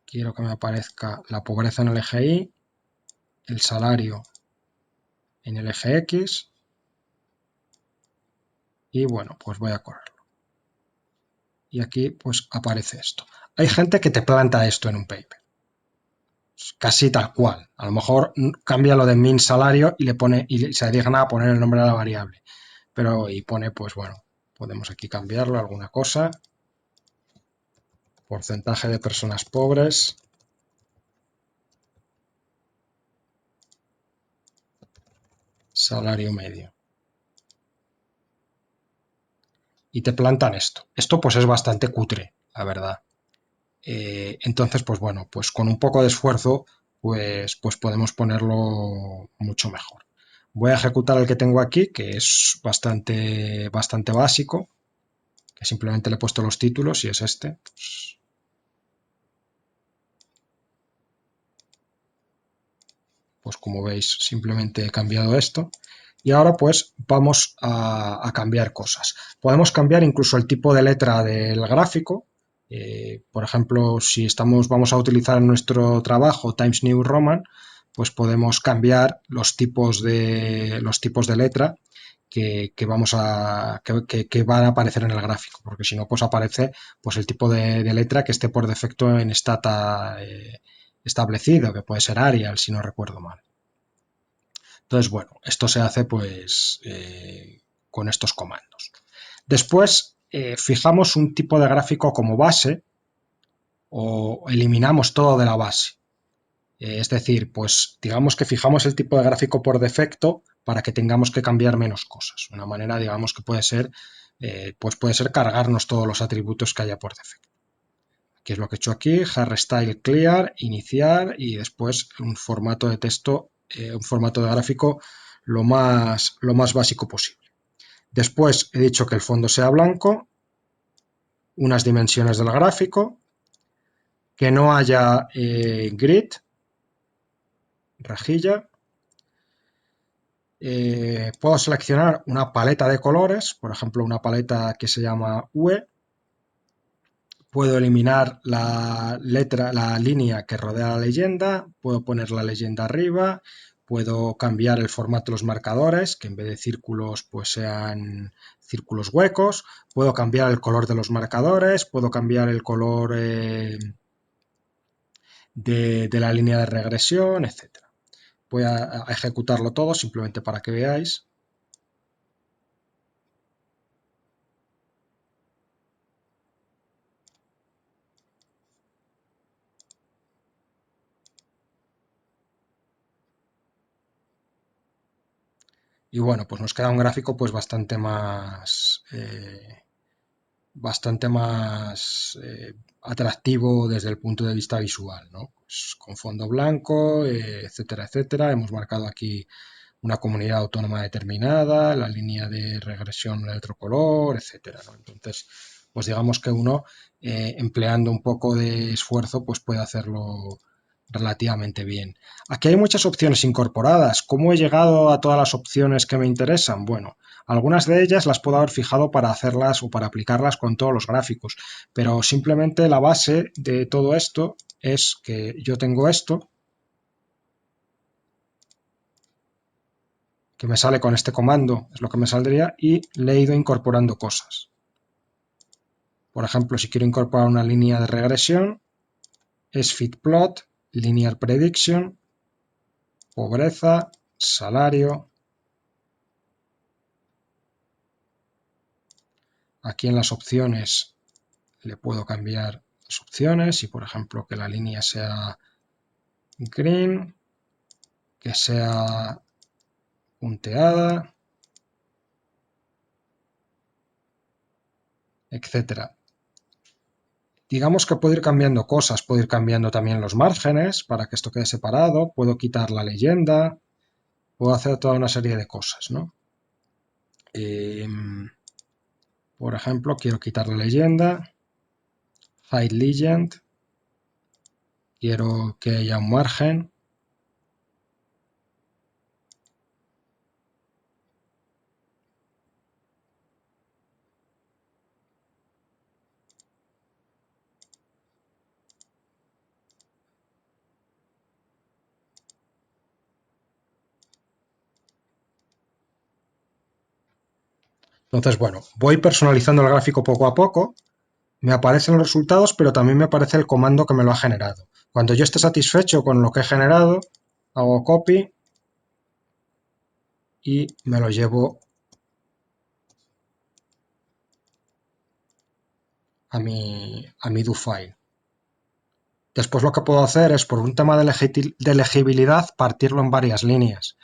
quiero que me aparezca la pobreza en el eje Y, el salario en el eje X y bueno, pues voy a correrlo. Y aquí pues aparece esto. Hay gente que te planta esto en un paper, casi tal cual. A lo mejor cambia lo de min salario y le pone y se digna a poner el nombre de la variable, pero y pone pues bueno, podemos aquí cambiarlo alguna cosa. Porcentaje de personas pobres. Salario medio. Y te plantan esto. Esto pues es bastante cutre, la verdad. Entonces, pues bueno, pues con un poco de esfuerzo, pues podemos ponerlo mucho mejor. Voy a ejecutar el que tengo aquí, que es bastante básico, que simplemente le he puesto los títulos y es este. Pues como veis, simplemente he cambiado esto. Y ahora pues vamos a cambiar cosas. Podemos cambiar incluso el tipo de letra del gráfico. Por ejemplo, si vamos a utilizar en nuestro trabajo Times New Roman, pues podemos cambiar los tipos de letra que van a aparecer en el gráfico, porque si no, pues aparece pues el tipo de letra que esté por defecto en Stata establecido, que puede ser Arial, si no recuerdo mal. Entonces, bueno, esto se hace pues con estos comandos. Después fijamos un tipo de gráfico como base o eliminamos todo de la base. Es decir, pues digamos que fijamos el tipo de gráfico por defecto para que tengamos que cambiar menos cosas. Una manera, digamos, que puede ser, pues puede ser cargarnos todos los atributos que haya por defecto. Aquí es lo que he hecho aquí, hairstyle clear, iniciar y después un formato de texto, un formato de gráfico lo más básico posible. Después he dicho que el fondo sea blanco, unas dimensiones del gráfico, que no haya grid, rejilla. Puedo seleccionar una paleta de colores, por ejemplo una paleta que se llama UE. Puedo eliminar la línea que rodea la leyenda, puedo poner la leyenda arriba, puedo cambiar el formato de los marcadores, que en vez de círculos pues sean círculos huecos, puedo cambiar el color de los marcadores, puedo cambiar el color de la línea de regresión, etc. Voy a ejecutarlo todo simplemente para que veáis. Y bueno, pues nos queda un gráfico pues bastante más atractivo desde el punto de vista visual, ¿no? Pues con fondo blanco, etcétera, etcétera. Hemos marcado aquí una comunidad autónoma determinada, la línea de regresión de otro color, etcétera, ¿no? Entonces, pues digamos que uno, empleando un poco de esfuerzo, pues puede hacerlo relativamente bien. Aquí hay muchas opciones incorporadas. ¿Cómo he llegado a todas las opciones que me interesan? Bueno, algunas de ellas las puedo haber fijado para hacerlas o para aplicarlas con todos los gráficos, pero simplemente la base de todo esto es que yo tengo esto, que me sale con este comando, es lo que me saldría, y le he ido incorporando cosas. Por ejemplo, si quiero incorporar una línea de regresión, es fitplot, linear prediction, pobreza, salario. Aquí en las opciones le puedo cambiar las opciones y, por ejemplo, que la línea sea green, que sea punteada, etcétera. Digamos que puedo ir cambiando cosas, puedo ir cambiando también los márgenes para que esto quede separado, puedo quitar la leyenda, puedo hacer toda una serie de cosas, ¿no? Por ejemplo, quiero quitar la leyenda, hide legend, quiero que haya un margen, entonces, bueno, voy personalizando el gráfico poco a poco, me aparecen los resultados, pero también me aparece el comando que me lo ha generado. Cuando yo esté satisfecho con lo que he generado, hago copy y me lo llevo a mi do file. Después lo que puedo hacer es, por un tema de legibilidad, partirlo en varias líneas.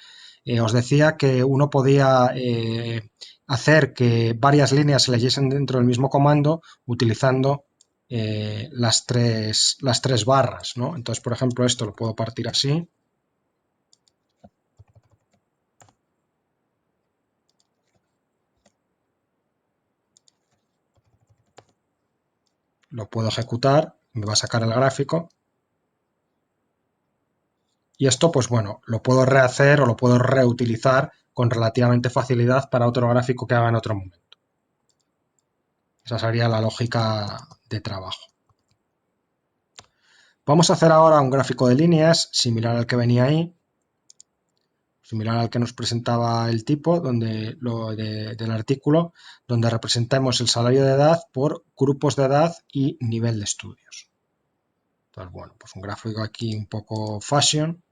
Os decía que uno podía hacer que varias líneas se leyesen dentro del mismo comando utilizando las tres barras, ¿no? Entonces, por ejemplo, esto lo puedo partir así. Lo puedo ejecutar, me va a sacar el gráfico. Y esto, pues bueno, lo puedo rehacer o lo puedo reutilizar con relativamente facilidad para otro gráfico que haga en otro momento. Esa sería la lógica de trabajo. Vamos a hacer ahora un gráfico de líneas similar al que venía ahí, similar al que nos presentaba el tipo del artículo, donde representamos el salario de edad por grupos de edad y nivel de estudios. Entonces, bueno, pues un gráfico aquí un poco fashion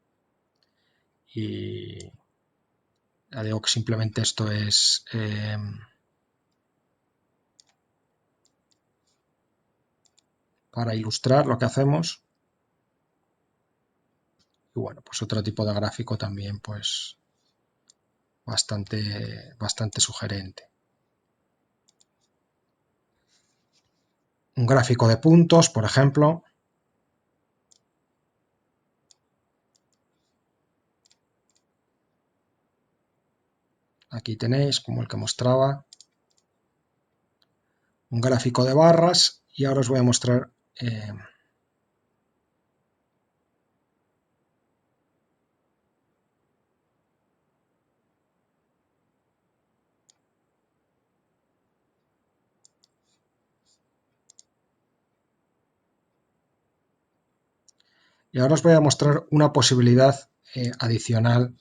y ya digo que simplemente esto es para ilustrar lo que hacemos. Y bueno, pues otro tipo de gráfico también, pues bastante sugerente. Un gráfico de puntos, por ejemplo. Aquí tenéis, como el que mostraba, un gráfico de barras, y ahora os voy a mostrar una posibilidad adicional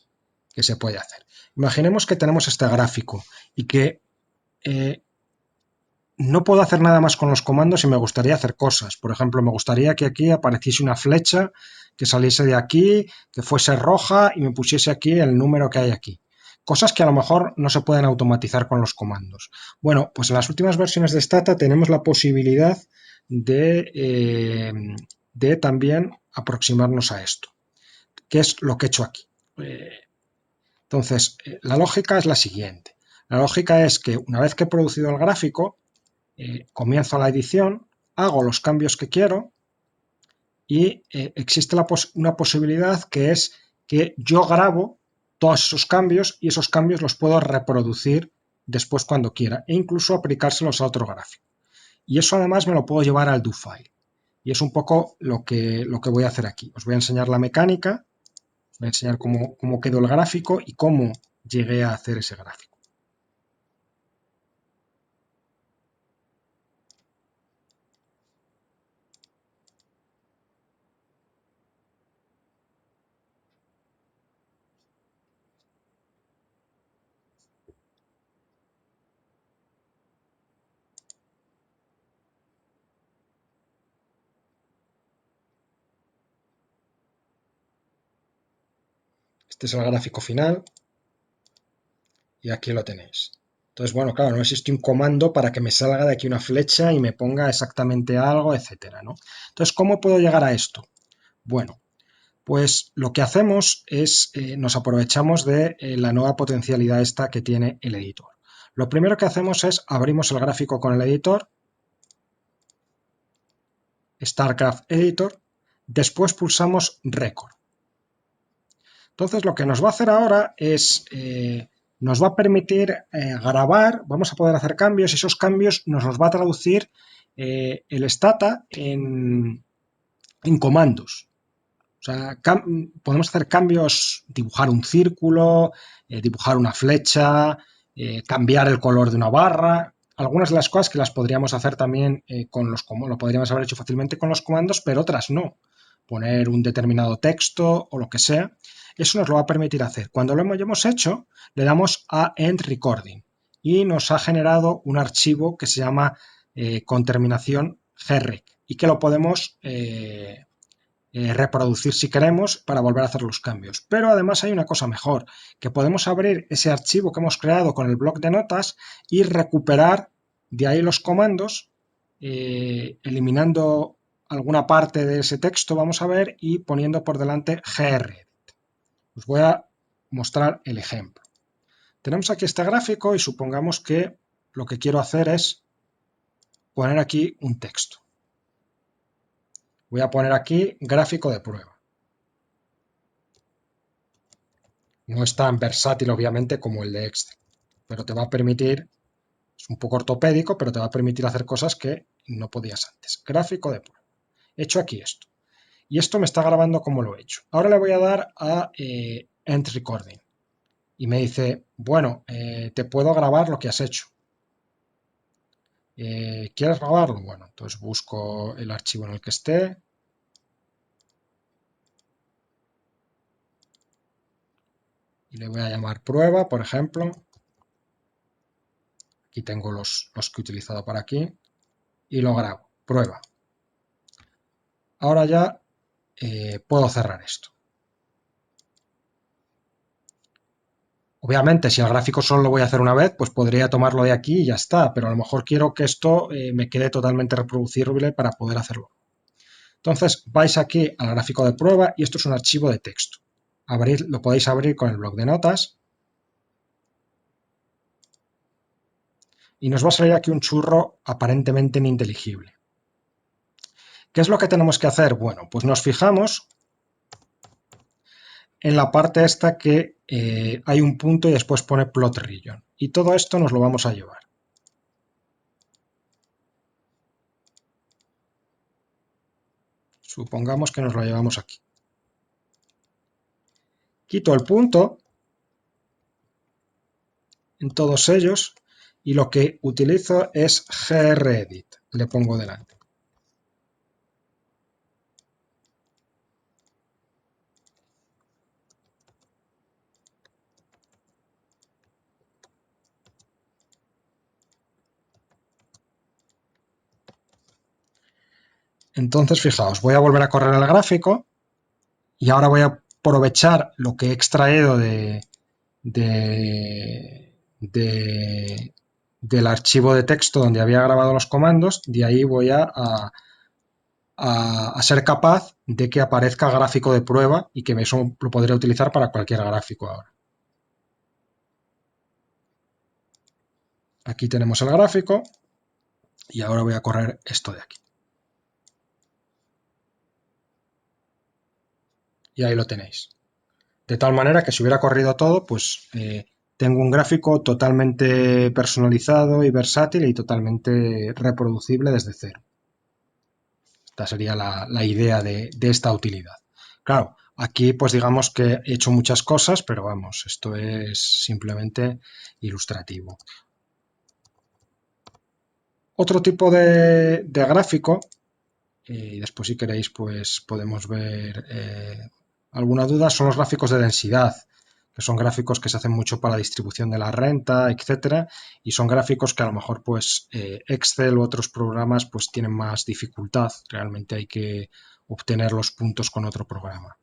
que se puede hacer. Imaginemos que tenemos este gráfico y que no puedo hacer nada más con los comandos y me gustaría hacer cosas. Por ejemplo, me gustaría que aquí apareciese una flecha que saliese de aquí, que fuese roja y me pusiese aquí el número que hay aquí. Cosas que a lo mejor no se pueden automatizar con los comandos. Bueno, pues en las últimas versiones de Stata tenemos la posibilidad de también aproximarnos a esto, que es lo que he hecho aquí. Entonces, la lógica es la siguiente. La lógica es que una vez que he producido el gráfico, comienzo la edición, hago los cambios que quiero y existe una posibilidad que es que yo grabo todos esos cambios y esos cambios los puedo reproducir después cuando quiera e incluso aplicárselos a otro gráfico. Y eso además me lo puedo llevar al DoFile. Y es un poco lo que voy a hacer aquí. Os voy a enseñar la mecánica, os voy a enseñar cómo quedó el gráfico y cómo llegué a hacer ese gráfico. Este es el gráfico final y aquí lo tenéis. Entonces, bueno, claro, no existe un comando para que me salga de aquí una flecha y me ponga exactamente algo, etcétera, ¿no? Entonces, ¿cómo puedo llegar a esto? Bueno, pues lo que hacemos es, nos aprovechamos de la nueva potencialidad esta que tiene el editor. Lo primero que hacemos es abrimos el gráfico con el editor, StarCraft Editor, después pulsamos Record. Entonces lo que nos va a hacer ahora es, nos va a permitir grabar, vamos a poder hacer cambios y esos cambios nos los va a traducir el Stata en comandos. O sea, podemos hacer cambios, dibujar un círculo, dibujar una flecha, cambiar el color de una barra, algunas de las cosas que las podríamos hacer también con los comandos, lo podríamos haber hecho fácilmente con los comandos, pero otras no. Poner un determinado texto o lo que sea, eso nos lo va a permitir hacer. Cuando lo hemos hecho, le damos a End Recording y nos ha generado un archivo que se llama con terminación grec y que lo podemos reproducir si queremos para volver a hacer los cambios. Pero además hay una cosa mejor, que podemos abrir ese archivo que hemos creado con el bloc de notas y recuperar de ahí los comandos, eliminando alguna parte de ese texto, vamos a ver, y poniendo por delante gedit. Os voy a mostrar el ejemplo. Tenemos aquí este gráfico y supongamos que lo que quiero hacer es poner aquí un texto. Voy a poner aquí gráfico de prueba. No es tan versátil, obviamente, como el de Excel, pero te va a permitir, es un poco ortopédico, pero te va a permitir hacer cosas que no podías antes. Gráfico de prueba. He hecho aquí esto. Y esto me está grabando como lo he hecho. Ahora le voy a dar a End Recording. Y me dice, bueno, te puedo grabar lo que has hecho. ¿Quieres grabarlo? Bueno, entonces busco el archivo en el que esté. Y le voy a llamar prueba, por ejemplo. Aquí tengo los que he utilizado para aquí. Y lo grabo, prueba. Ahora ya puedo cerrar esto. Obviamente, si el gráfico solo lo voy a hacer una vez, pues podría tomarlo de aquí y ya está. Pero a lo mejor quiero que esto me quede totalmente reproducible para poder hacerlo. Entonces, vais aquí al gráfico de prueba y esto es un archivo de texto. Lo podéis abrir con el bloc de notas. y nos va a salir aquí un churro aparentemente ininteligible. ¿Qué es lo que tenemos que hacer? Bueno, pues nos fijamos en la parte esta que hay un punto y después pone plot region, y todo esto nos lo vamos a llevar. Supongamos que nos lo llevamos aquí. Quito el punto en todos ellos y lo que utilizo es gedit, le pongo delante. Entonces, fijaos, voy a volver a correr el gráfico y ahora voy a aprovechar lo que he extraído del archivo de texto donde había grabado los comandos. De ahí voy a ser capaz de que aparezca gráfico de prueba y que eso lo podré utilizar para cualquier gráfico ahora. Aquí tenemos el gráfico y ahora voy a correr esto de aquí. Y ahí lo tenéis. De tal manera que si hubiera corrido todo, pues tengo un gráfico totalmente personalizado y versátil y totalmente reproducible desde cero. Esta sería la idea de esta utilidad. Claro, aquí pues digamos que he hecho muchas cosas, pero vamos, esto es simplemente ilustrativo. Otro tipo de gráfico, y después si queréis pues podemos ver alguna duda, son los gráficos de densidad, que son gráficos que se hacen mucho para la distribución de la renta, etcétera, y son gráficos que a lo mejor pues Excel u otros programas pues tienen más dificultad, realmente hay que obtener los puntos con otro programa.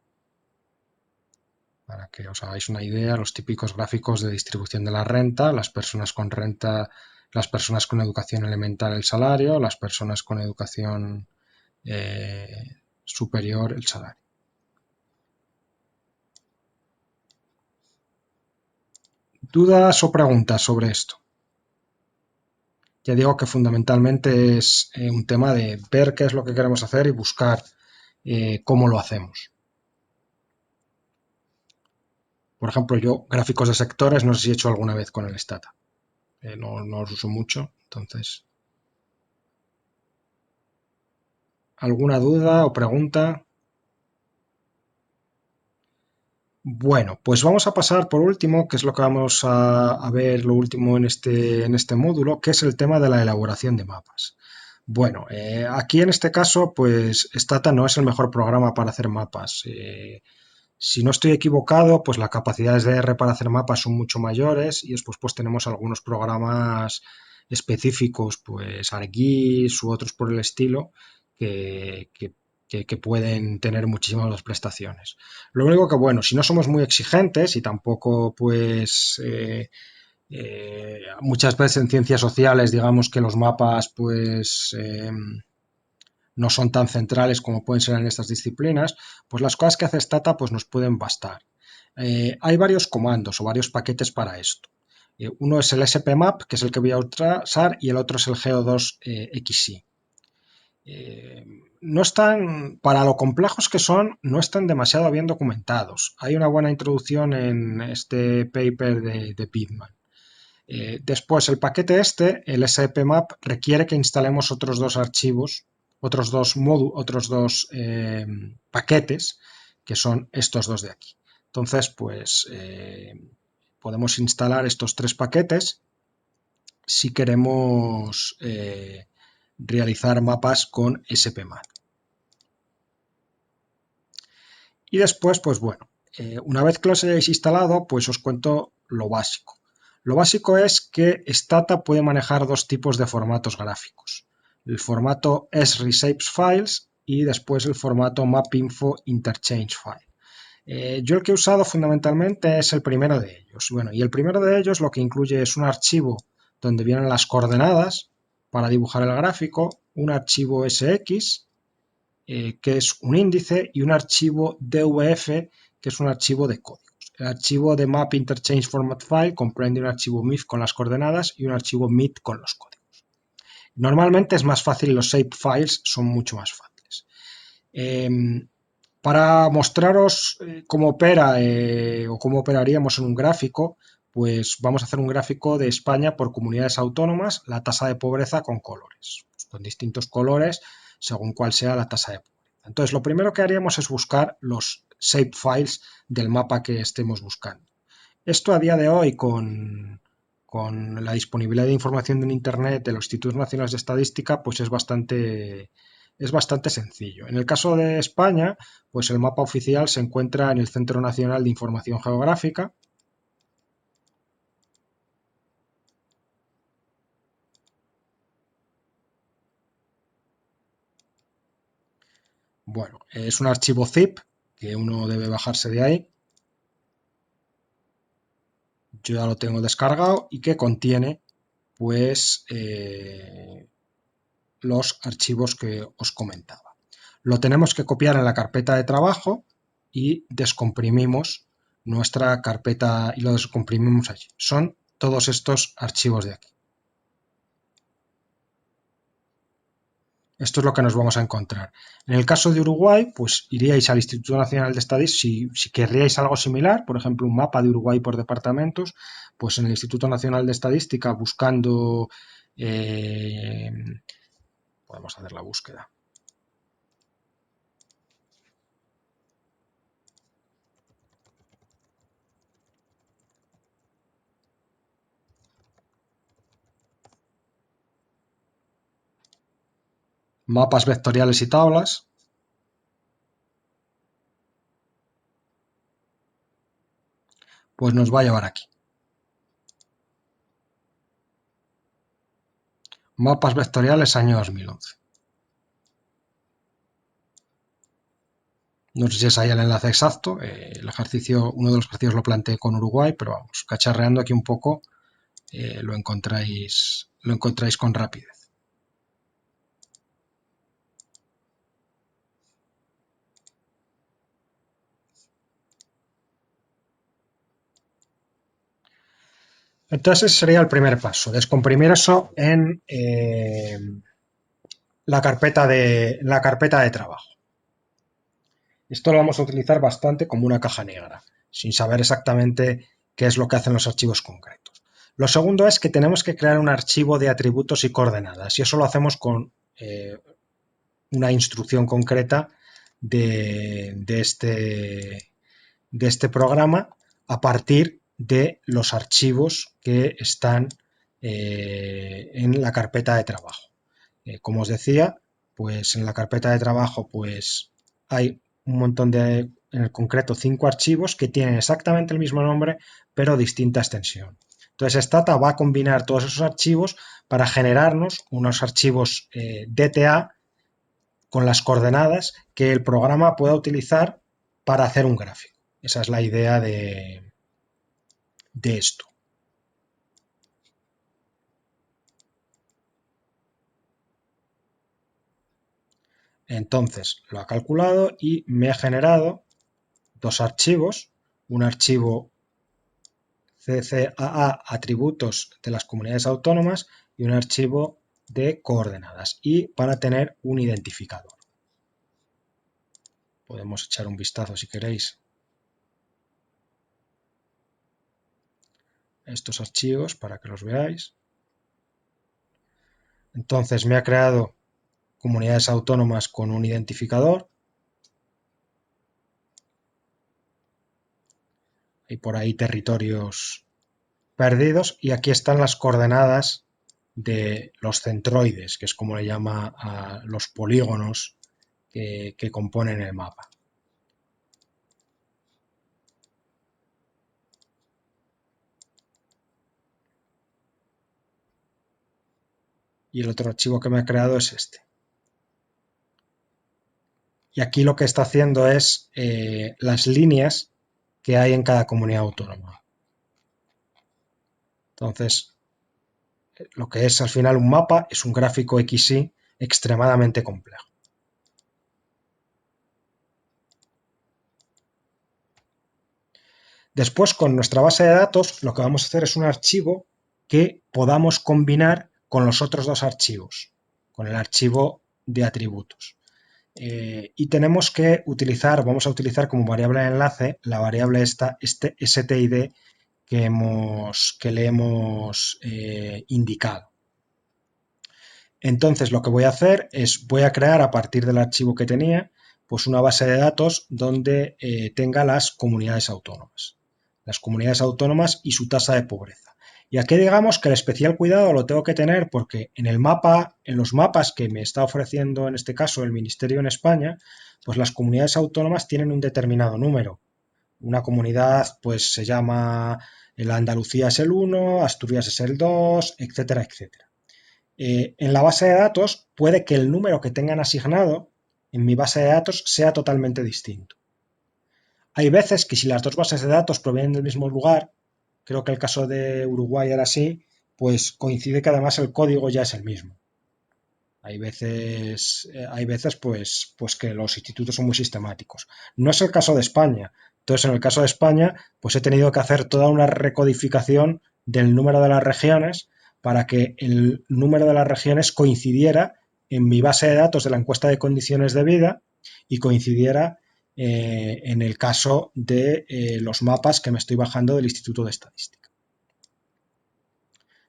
Para que os hagáis una idea, los típicos gráficos de distribución de la renta, las personas con renta, las personas con educación elemental el salario, las personas con educación superior el salario. ¿Dudas o preguntas sobre esto? Ya digo que fundamentalmente es un tema de ver qué es lo que queremos hacer y buscar cómo lo hacemos. Por ejemplo, yo gráficos de sectores no sé si he hecho alguna vez con el Stata. No los uso mucho, entonces... ¿Alguna duda o pregunta? Bueno, pues vamos a pasar por último, que es lo que vamos a ver lo último en este módulo, que es el tema de la elaboración de mapas. Bueno, aquí en este caso, pues Stata no es el mejor programa para hacer mapas. Si no estoy equivocado, pues las capacidades de R para hacer mapas son mucho mayores y después pues tenemos algunos programas específicos, pues ArcGIS u otros por el estilo, que pueden tener muchísimas más prestaciones. Lo único que, bueno, si no somos muy exigentes y tampoco, pues, muchas veces en ciencias sociales, digamos que los mapas, pues, no son tan centrales como pueden ser en estas disciplinas, pues las cosas que hace Stata, pues, nos pueden bastar. Hay varios comandos o varios paquetes para esto. Uno es el spmap, que es el que voy a usar, y el otro es el geo2xi. No están, para lo complejos que son, no están demasiado bien documentados. Hay una buena introducción en este paper de Pitman. Después, el paquete el spmap, requiere que instalemos otros dos archivos, otros dos paquetes, que son estos dos de aquí. Entonces, pues, podemos instalar estos tres paquetes si queremos realizar mapas con spmap. Y después, pues bueno, una vez que los hayáis instalado, pues os cuento lo básico. Lo básico es que Stata puede manejar dos tipos de formatos gráficos. El formato sReshapesFiles y después el formato MapInfo Interchange File. Yo el que he usado fundamentalmente es el primero de ellos. Bueno, y el primero de ellos lo que incluye es un archivo donde vienen las coordenadas para dibujar el gráfico, un archivo SX, que es un índice, y un archivo DVF, que es un archivo de códigos. El archivo de Map Interchange Format File comprende un archivo MIF con las coordenadas y un archivo MIT con los códigos. Normalmente es más fácil, los shapefiles son mucho más fáciles. Para mostraros cómo opera o cómo operaríamos en un gráfico, pues vamos a hacer un gráfico de España por comunidades autónomas, la tasa de pobreza con colores, pues con distintos colores según cuál sea la tasa de pobreza. Entonces, lo primero que haríamos es buscar los shapefiles del mapa que estemos buscando. Esto a día de hoy, con la disponibilidad de información en Internet de los Institutos Nacionales de Estadística, pues es bastante sencillo. En el caso de España, pues el mapa oficial se encuentra en el Centro Nacional de Información Geográfica. Bueno, es un archivo zip que uno debe bajarse de ahí. Yo ya lo tengo descargado y que contiene pues los archivos que os comentaba. Lo tenemos que copiar en la carpeta de trabajo y descomprimimos nuestra carpeta y lo descomprimimos allí. Son todos estos archivos de aquí. Esto es lo que nos vamos a encontrar. En el caso de Uruguay, pues iríais al Instituto Nacional de Estadística. Si querríais algo similar, por ejemplo, un mapa de Uruguay por departamentos, pues en el Instituto Nacional de Estadística buscando... podemos hacer la búsqueda. Mapas vectoriales y tablas. Pues nos va a llevar aquí. Mapas vectoriales año 2011. No sé si es ahí el enlace exacto. El ejercicio, uno de los ejercicios lo planteé con Uruguay, pero vamos, cacharreando aquí un poco, lo encontráis con rapidez. Entonces ese sería el primer paso, descomprimir eso en la carpeta de trabajo. Esto lo vamos a utilizar bastante como una caja negra, sin saber exactamente qué es lo que hacen los archivos concretos. Lo segundo es que tenemos que crear un archivo de atributos y coordenadas, y eso lo hacemos con una instrucción concreta de este programa a partir de los archivos que están en la carpeta de trabajo. Como os decía, pues en la carpeta de trabajo pues hay un montón en el concreto 5 archivos que tienen exactamente el mismo nombre pero distinta extensión. Entonces Stata va a combinar todos esos archivos para generarnos unos archivos DTA con las coordenadas que el programa pueda utilizar para hacer un gráfico. Esa es la idea de esto. Entonces lo ha calculado y me ha generado dos archivos, un archivo CCAA atributos de las comunidades autónomas y un archivo de coordenadas y para tener un identificador. Podemos echar un vistazo si queréis a estos archivos para que los veáis. Entonces me ha creado comunidades autónomas con un identificador. Hay por ahí territorios perdidos y aquí están las coordenadas de los centroides, que es como le llama a los polígonos que componen el mapa. Y el otro archivo que me ha creado es este. Y aquí lo que está haciendo es las líneas que hay en cada comunidad autónoma. Entonces, lo que es al final un mapa es un gráfico XY extremadamente complejo. Después, con nuestra base de datos, lo que vamos a hacer es un archivo que podamos combinar con los otros dos archivos, con el archivo de atributos. Y tenemos que vamos a utilizar como variable de enlace la variable este stid que le hemos indicado. Entonces lo que voy a hacer es, voy a crear a partir del archivo que tenía, pues una base de datos donde tenga las comunidades autónomas. Las comunidades autónomas y su tasa de pobreza. Y aquí digamos que el especial cuidado lo tengo que tener porque en el mapa, en los mapas que me está ofreciendo en este caso el Ministerio en España, pues las comunidades autónomas tienen un determinado número. Una comunidad pues se llama, la Andalucía es el 1, Asturias es el 2, etcétera, etcétera. En la base de datos puede que el número que tengan asignado en mi base de datos sea totalmente distinto. Hay veces que si las dos bases de datos provienen del mismo lugar, creo que el caso de Uruguay era así, pues coincide que además el código ya es el mismo. Hay veces pues que los institutos son muy sistemáticos. No es el caso de España. Entonces, en el caso de España, pues he tenido que hacer toda una recodificación del número de las regiones para que el número de las regiones coincidiera en mi base de datos de la encuesta de condiciones de vida y coincidiera en el caso de los mapas que me estoy bajando del Instituto de Estadística.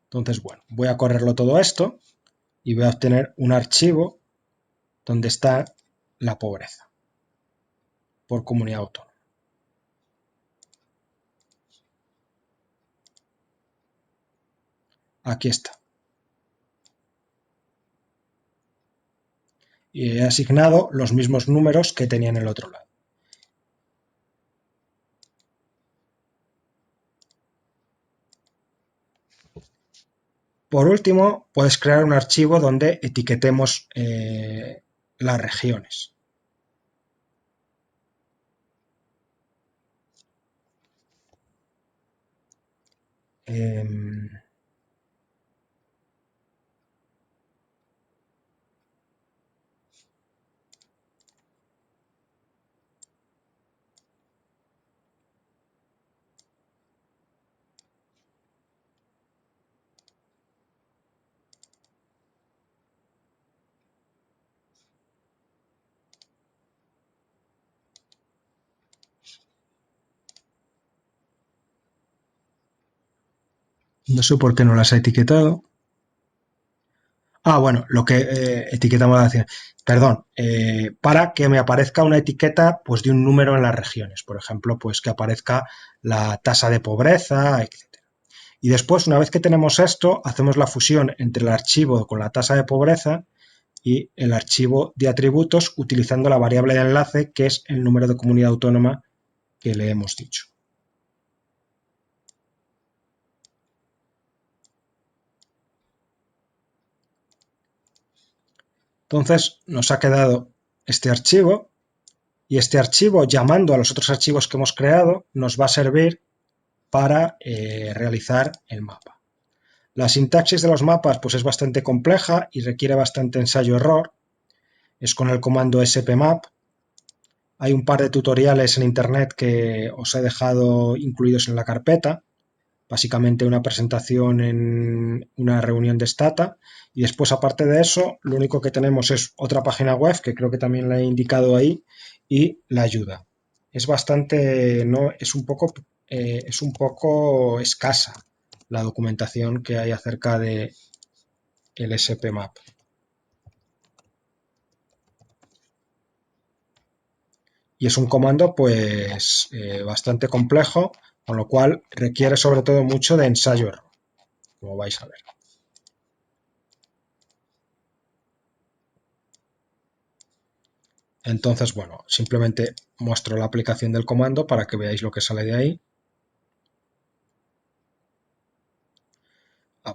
Entonces, bueno, voy a correrlo todo esto y voy a obtener un archivo donde está la pobreza por comunidad autónoma. Aquí está. Y he asignado los mismos números que tenía en el otro lado. Por último, puedes crear un archivo donde etiquetemos las regiones. No sé por qué no las ha etiquetado. Ah, bueno, lo que etiquetamos la perdón, para que me aparezca una etiqueta pues de un número en las regiones, por ejemplo, pues que aparezca la tasa de pobreza, etc. Y después, una vez que tenemos esto, hacemos la fusión entre el archivo con la tasa de pobreza y el archivo de atributos utilizando la variable de enlace que es el número de comunidad autónoma que le hemos dicho. Entonces nos ha quedado este archivo y este archivo, llamando a los otros archivos que hemos creado, nos va a servir para realizar el mapa. La sintaxis de los mapas pues es bastante compleja y requiere bastante ensayo-error. Es con el comando spmap. Hay un par de tutoriales en internet que os he dejado incluidos en la carpeta. Básicamente una presentación en una reunión de Stata y después, aparte de eso, lo único que tenemos es otra página web que creo que también la he indicado ahí y la ayuda. Es bastante, no, es un poco escasa la documentación que hay acerca de el spmap. Y es un comando pues bastante complejo, con lo cual requiere sobre todo mucho de ensayo-error, como vais a ver. Entonces, bueno, simplemente muestro la aplicación del comando para que veáis lo que sale de ahí.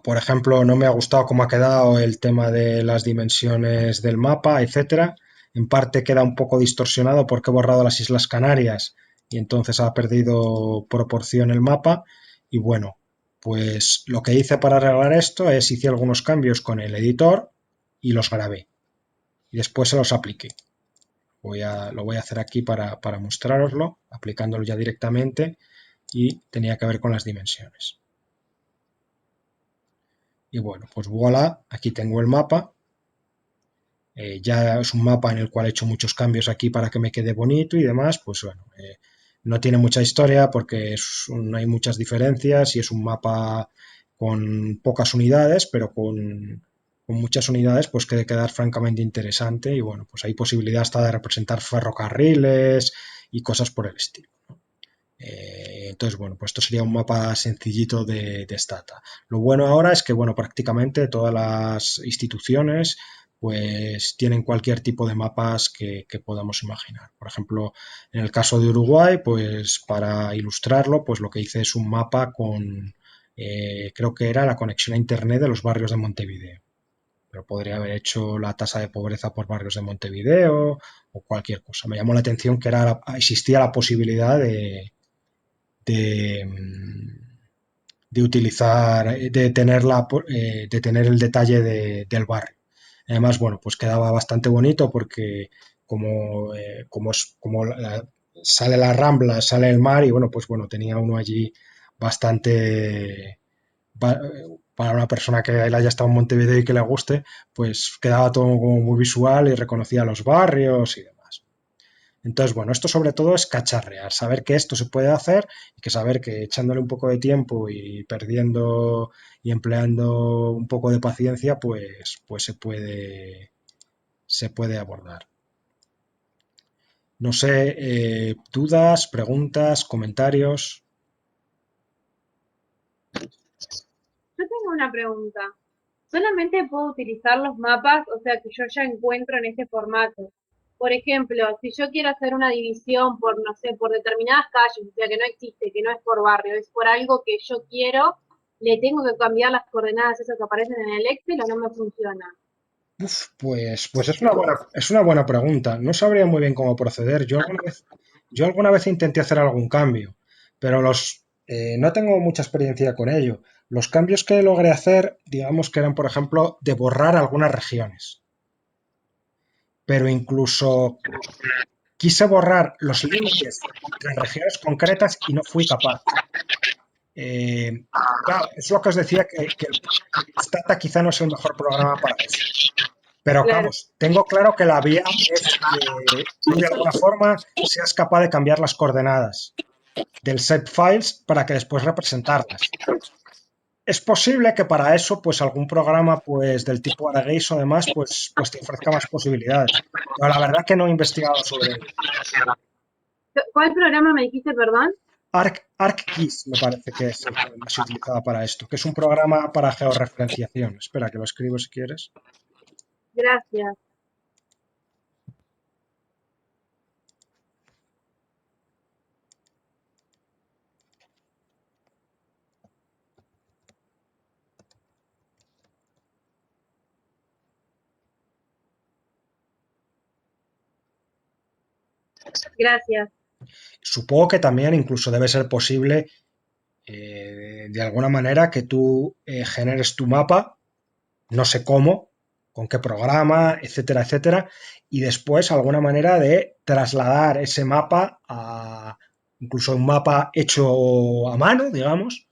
Por ejemplo, no me ha gustado cómo ha quedado el tema de las dimensiones del mapa, etcétera. En parte queda un poco distorsionado porque he borrado las Islas Canarias y entonces ha perdido proporción el mapa. Y bueno, pues lo que hice para arreglar esto es hice algunos cambios con el editor y los grabé. Y después se los apliqué. Lo voy a hacer aquí para mostraroslo, aplicándolo ya directamente. y tenía que ver con las dimensiones. Y bueno, pues voilà, aquí tengo el mapa. Ya es un mapa en el cual he hecho muchos cambios aquí para que me quede bonito y demás. Pues bueno, no tiene mucha historia porque no hay muchas diferencias y es un mapa con pocas unidades, pero con muchas unidades pues que quedar francamente interesante. Y bueno, pues hay posibilidad hasta de representar ferrocarriles y cosas por el estilo, ¿no? Entonces, bueno, pues esto sería un mapa sencillito de Stata. Lo bueno ahora es que, bueno, prácticamente todas las instituciones pues tienen cualquier tipo de mapas que podamos imaginar. Por ejemplo, en el caso de Uruguay, pues para ilustrarlo, pues lo que hice es un mapa con, creo que era la conexión a Internet de los barrios de Montevideo. Pero podría haber hecho la tasa de pobreza por barrios de Montevideo o cualquier cosa. Me llamó la atención que existía la posibilidad de, de utilizar, de tener el detalle del barrio. Además, bueno, pues quedaba bastante bonito porque como sale la Rambla, sale el mar y bueno, pues bueno, tenía uno allí bastante para una persona que haya estado en Montevideo y que le guste, pues quedaba todo como muy visual y reconocía los barrios y demás. Entonces, bueno, esto sobre todo es cacharrear, saber que esto se puede hacer y que saber que echándole un poco de tiempo y perdiendo y empleando un poco de paciencia, pues se puede abordar. No sé, dudas, preguntas, comentarios. Yo tengo una pregunta. ¿Solamente puedo utilizar los mapas, o sea, que yo ya encuentro en este formato? Por ejemplo, si yo quiero hacer una división por, no sé, por determinadas calles, o sea, que no existe, que no es por barrio, es por algo que yo quiero, ¿le tengo que cambiar las coordenadas esas que aparecen en el Excel o no me funciona? Pues es una buena pregunta. No sabría muy bien cómo proceder. Yo alguna vez intenté hacer algún cambio, pero no tengo mucha experiencia con ello. Los cambios que logré hacer, digamos que eran, por ejemplo, de borrar algunas regiones. Pero incluso quise borrar los límites entre regiones concretas y no fui capaz. Eh, claro, es lo que os decía que el Stata quizá no es el mejor programa para eso. Pero Claro, vamos, tengo claro que la vía es que tú de alguna forma seas capaz de cambiar las coordenadas del set files para que después representarlas. Es posible que para eso, pues algún programa pues del tipo ArcGIS o demás, pues te ofrezca más posibilidades. Pero la verdad que no he investigado sobre ello. ¿cuál programa me dijiste, perdón? ArcGIS me parece que es el que más se utilizaba para esto, que es un programa para georreferenciación. Espera, que lo escribo si quieres. Gracias. Gracias. Supongo que también incluso debe ser posible de alguna manera que tú generes tu mapa, no sé cómo, con qué programa, etcétera, etcétera, y después alguna manera de trasladar ese mapa a incluso un mapa hecho a mano, digamos.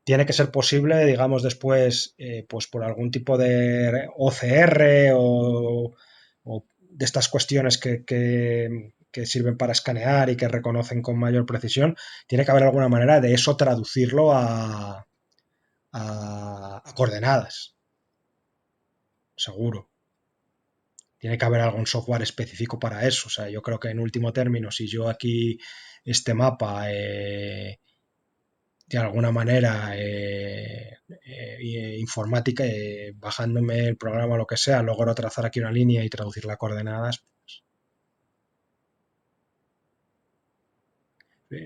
Tiene que ser posible, digamos, después, pues por algún tipo de OCR o de estas cuestiones que sirven para escanear y que reconocen con mayor precisión, tiene que haber alguna manera de eso traducirlo a coordenadas, seguro. Tiene que haber algún software específico para eso. O sea, yo creo que en último término, si yo aquí este mapa de alguna manera informática, bajándome el programa o lo que sea, logro trazar aquí una línea y traducirla a coordenadas,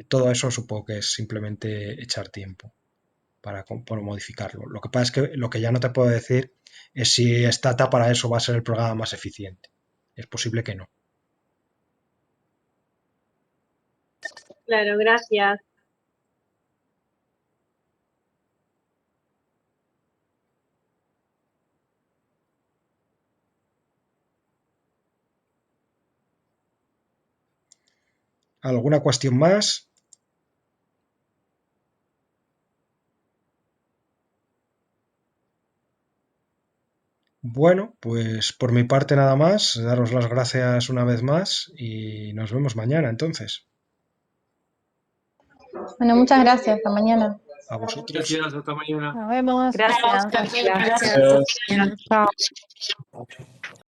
todo eso supongo que es simplemente echar tiempo para modificarlo. Lo que pasa es que lo que ya no te puedo decir es si Stata para eso va a ser el programa más eficiente. Es posible que no. Claro, gracias. ¿Alguna cuestión más? Bueno, pues por mi parte nada más, daros las gracias una vez más y nos vemos mañana entonces. Bueno, muchas gracias. Hasta mañana. A vosotros. Gracias, hasta mañana. Nos vemos. Gracias. Gracias. Gracias. Chao.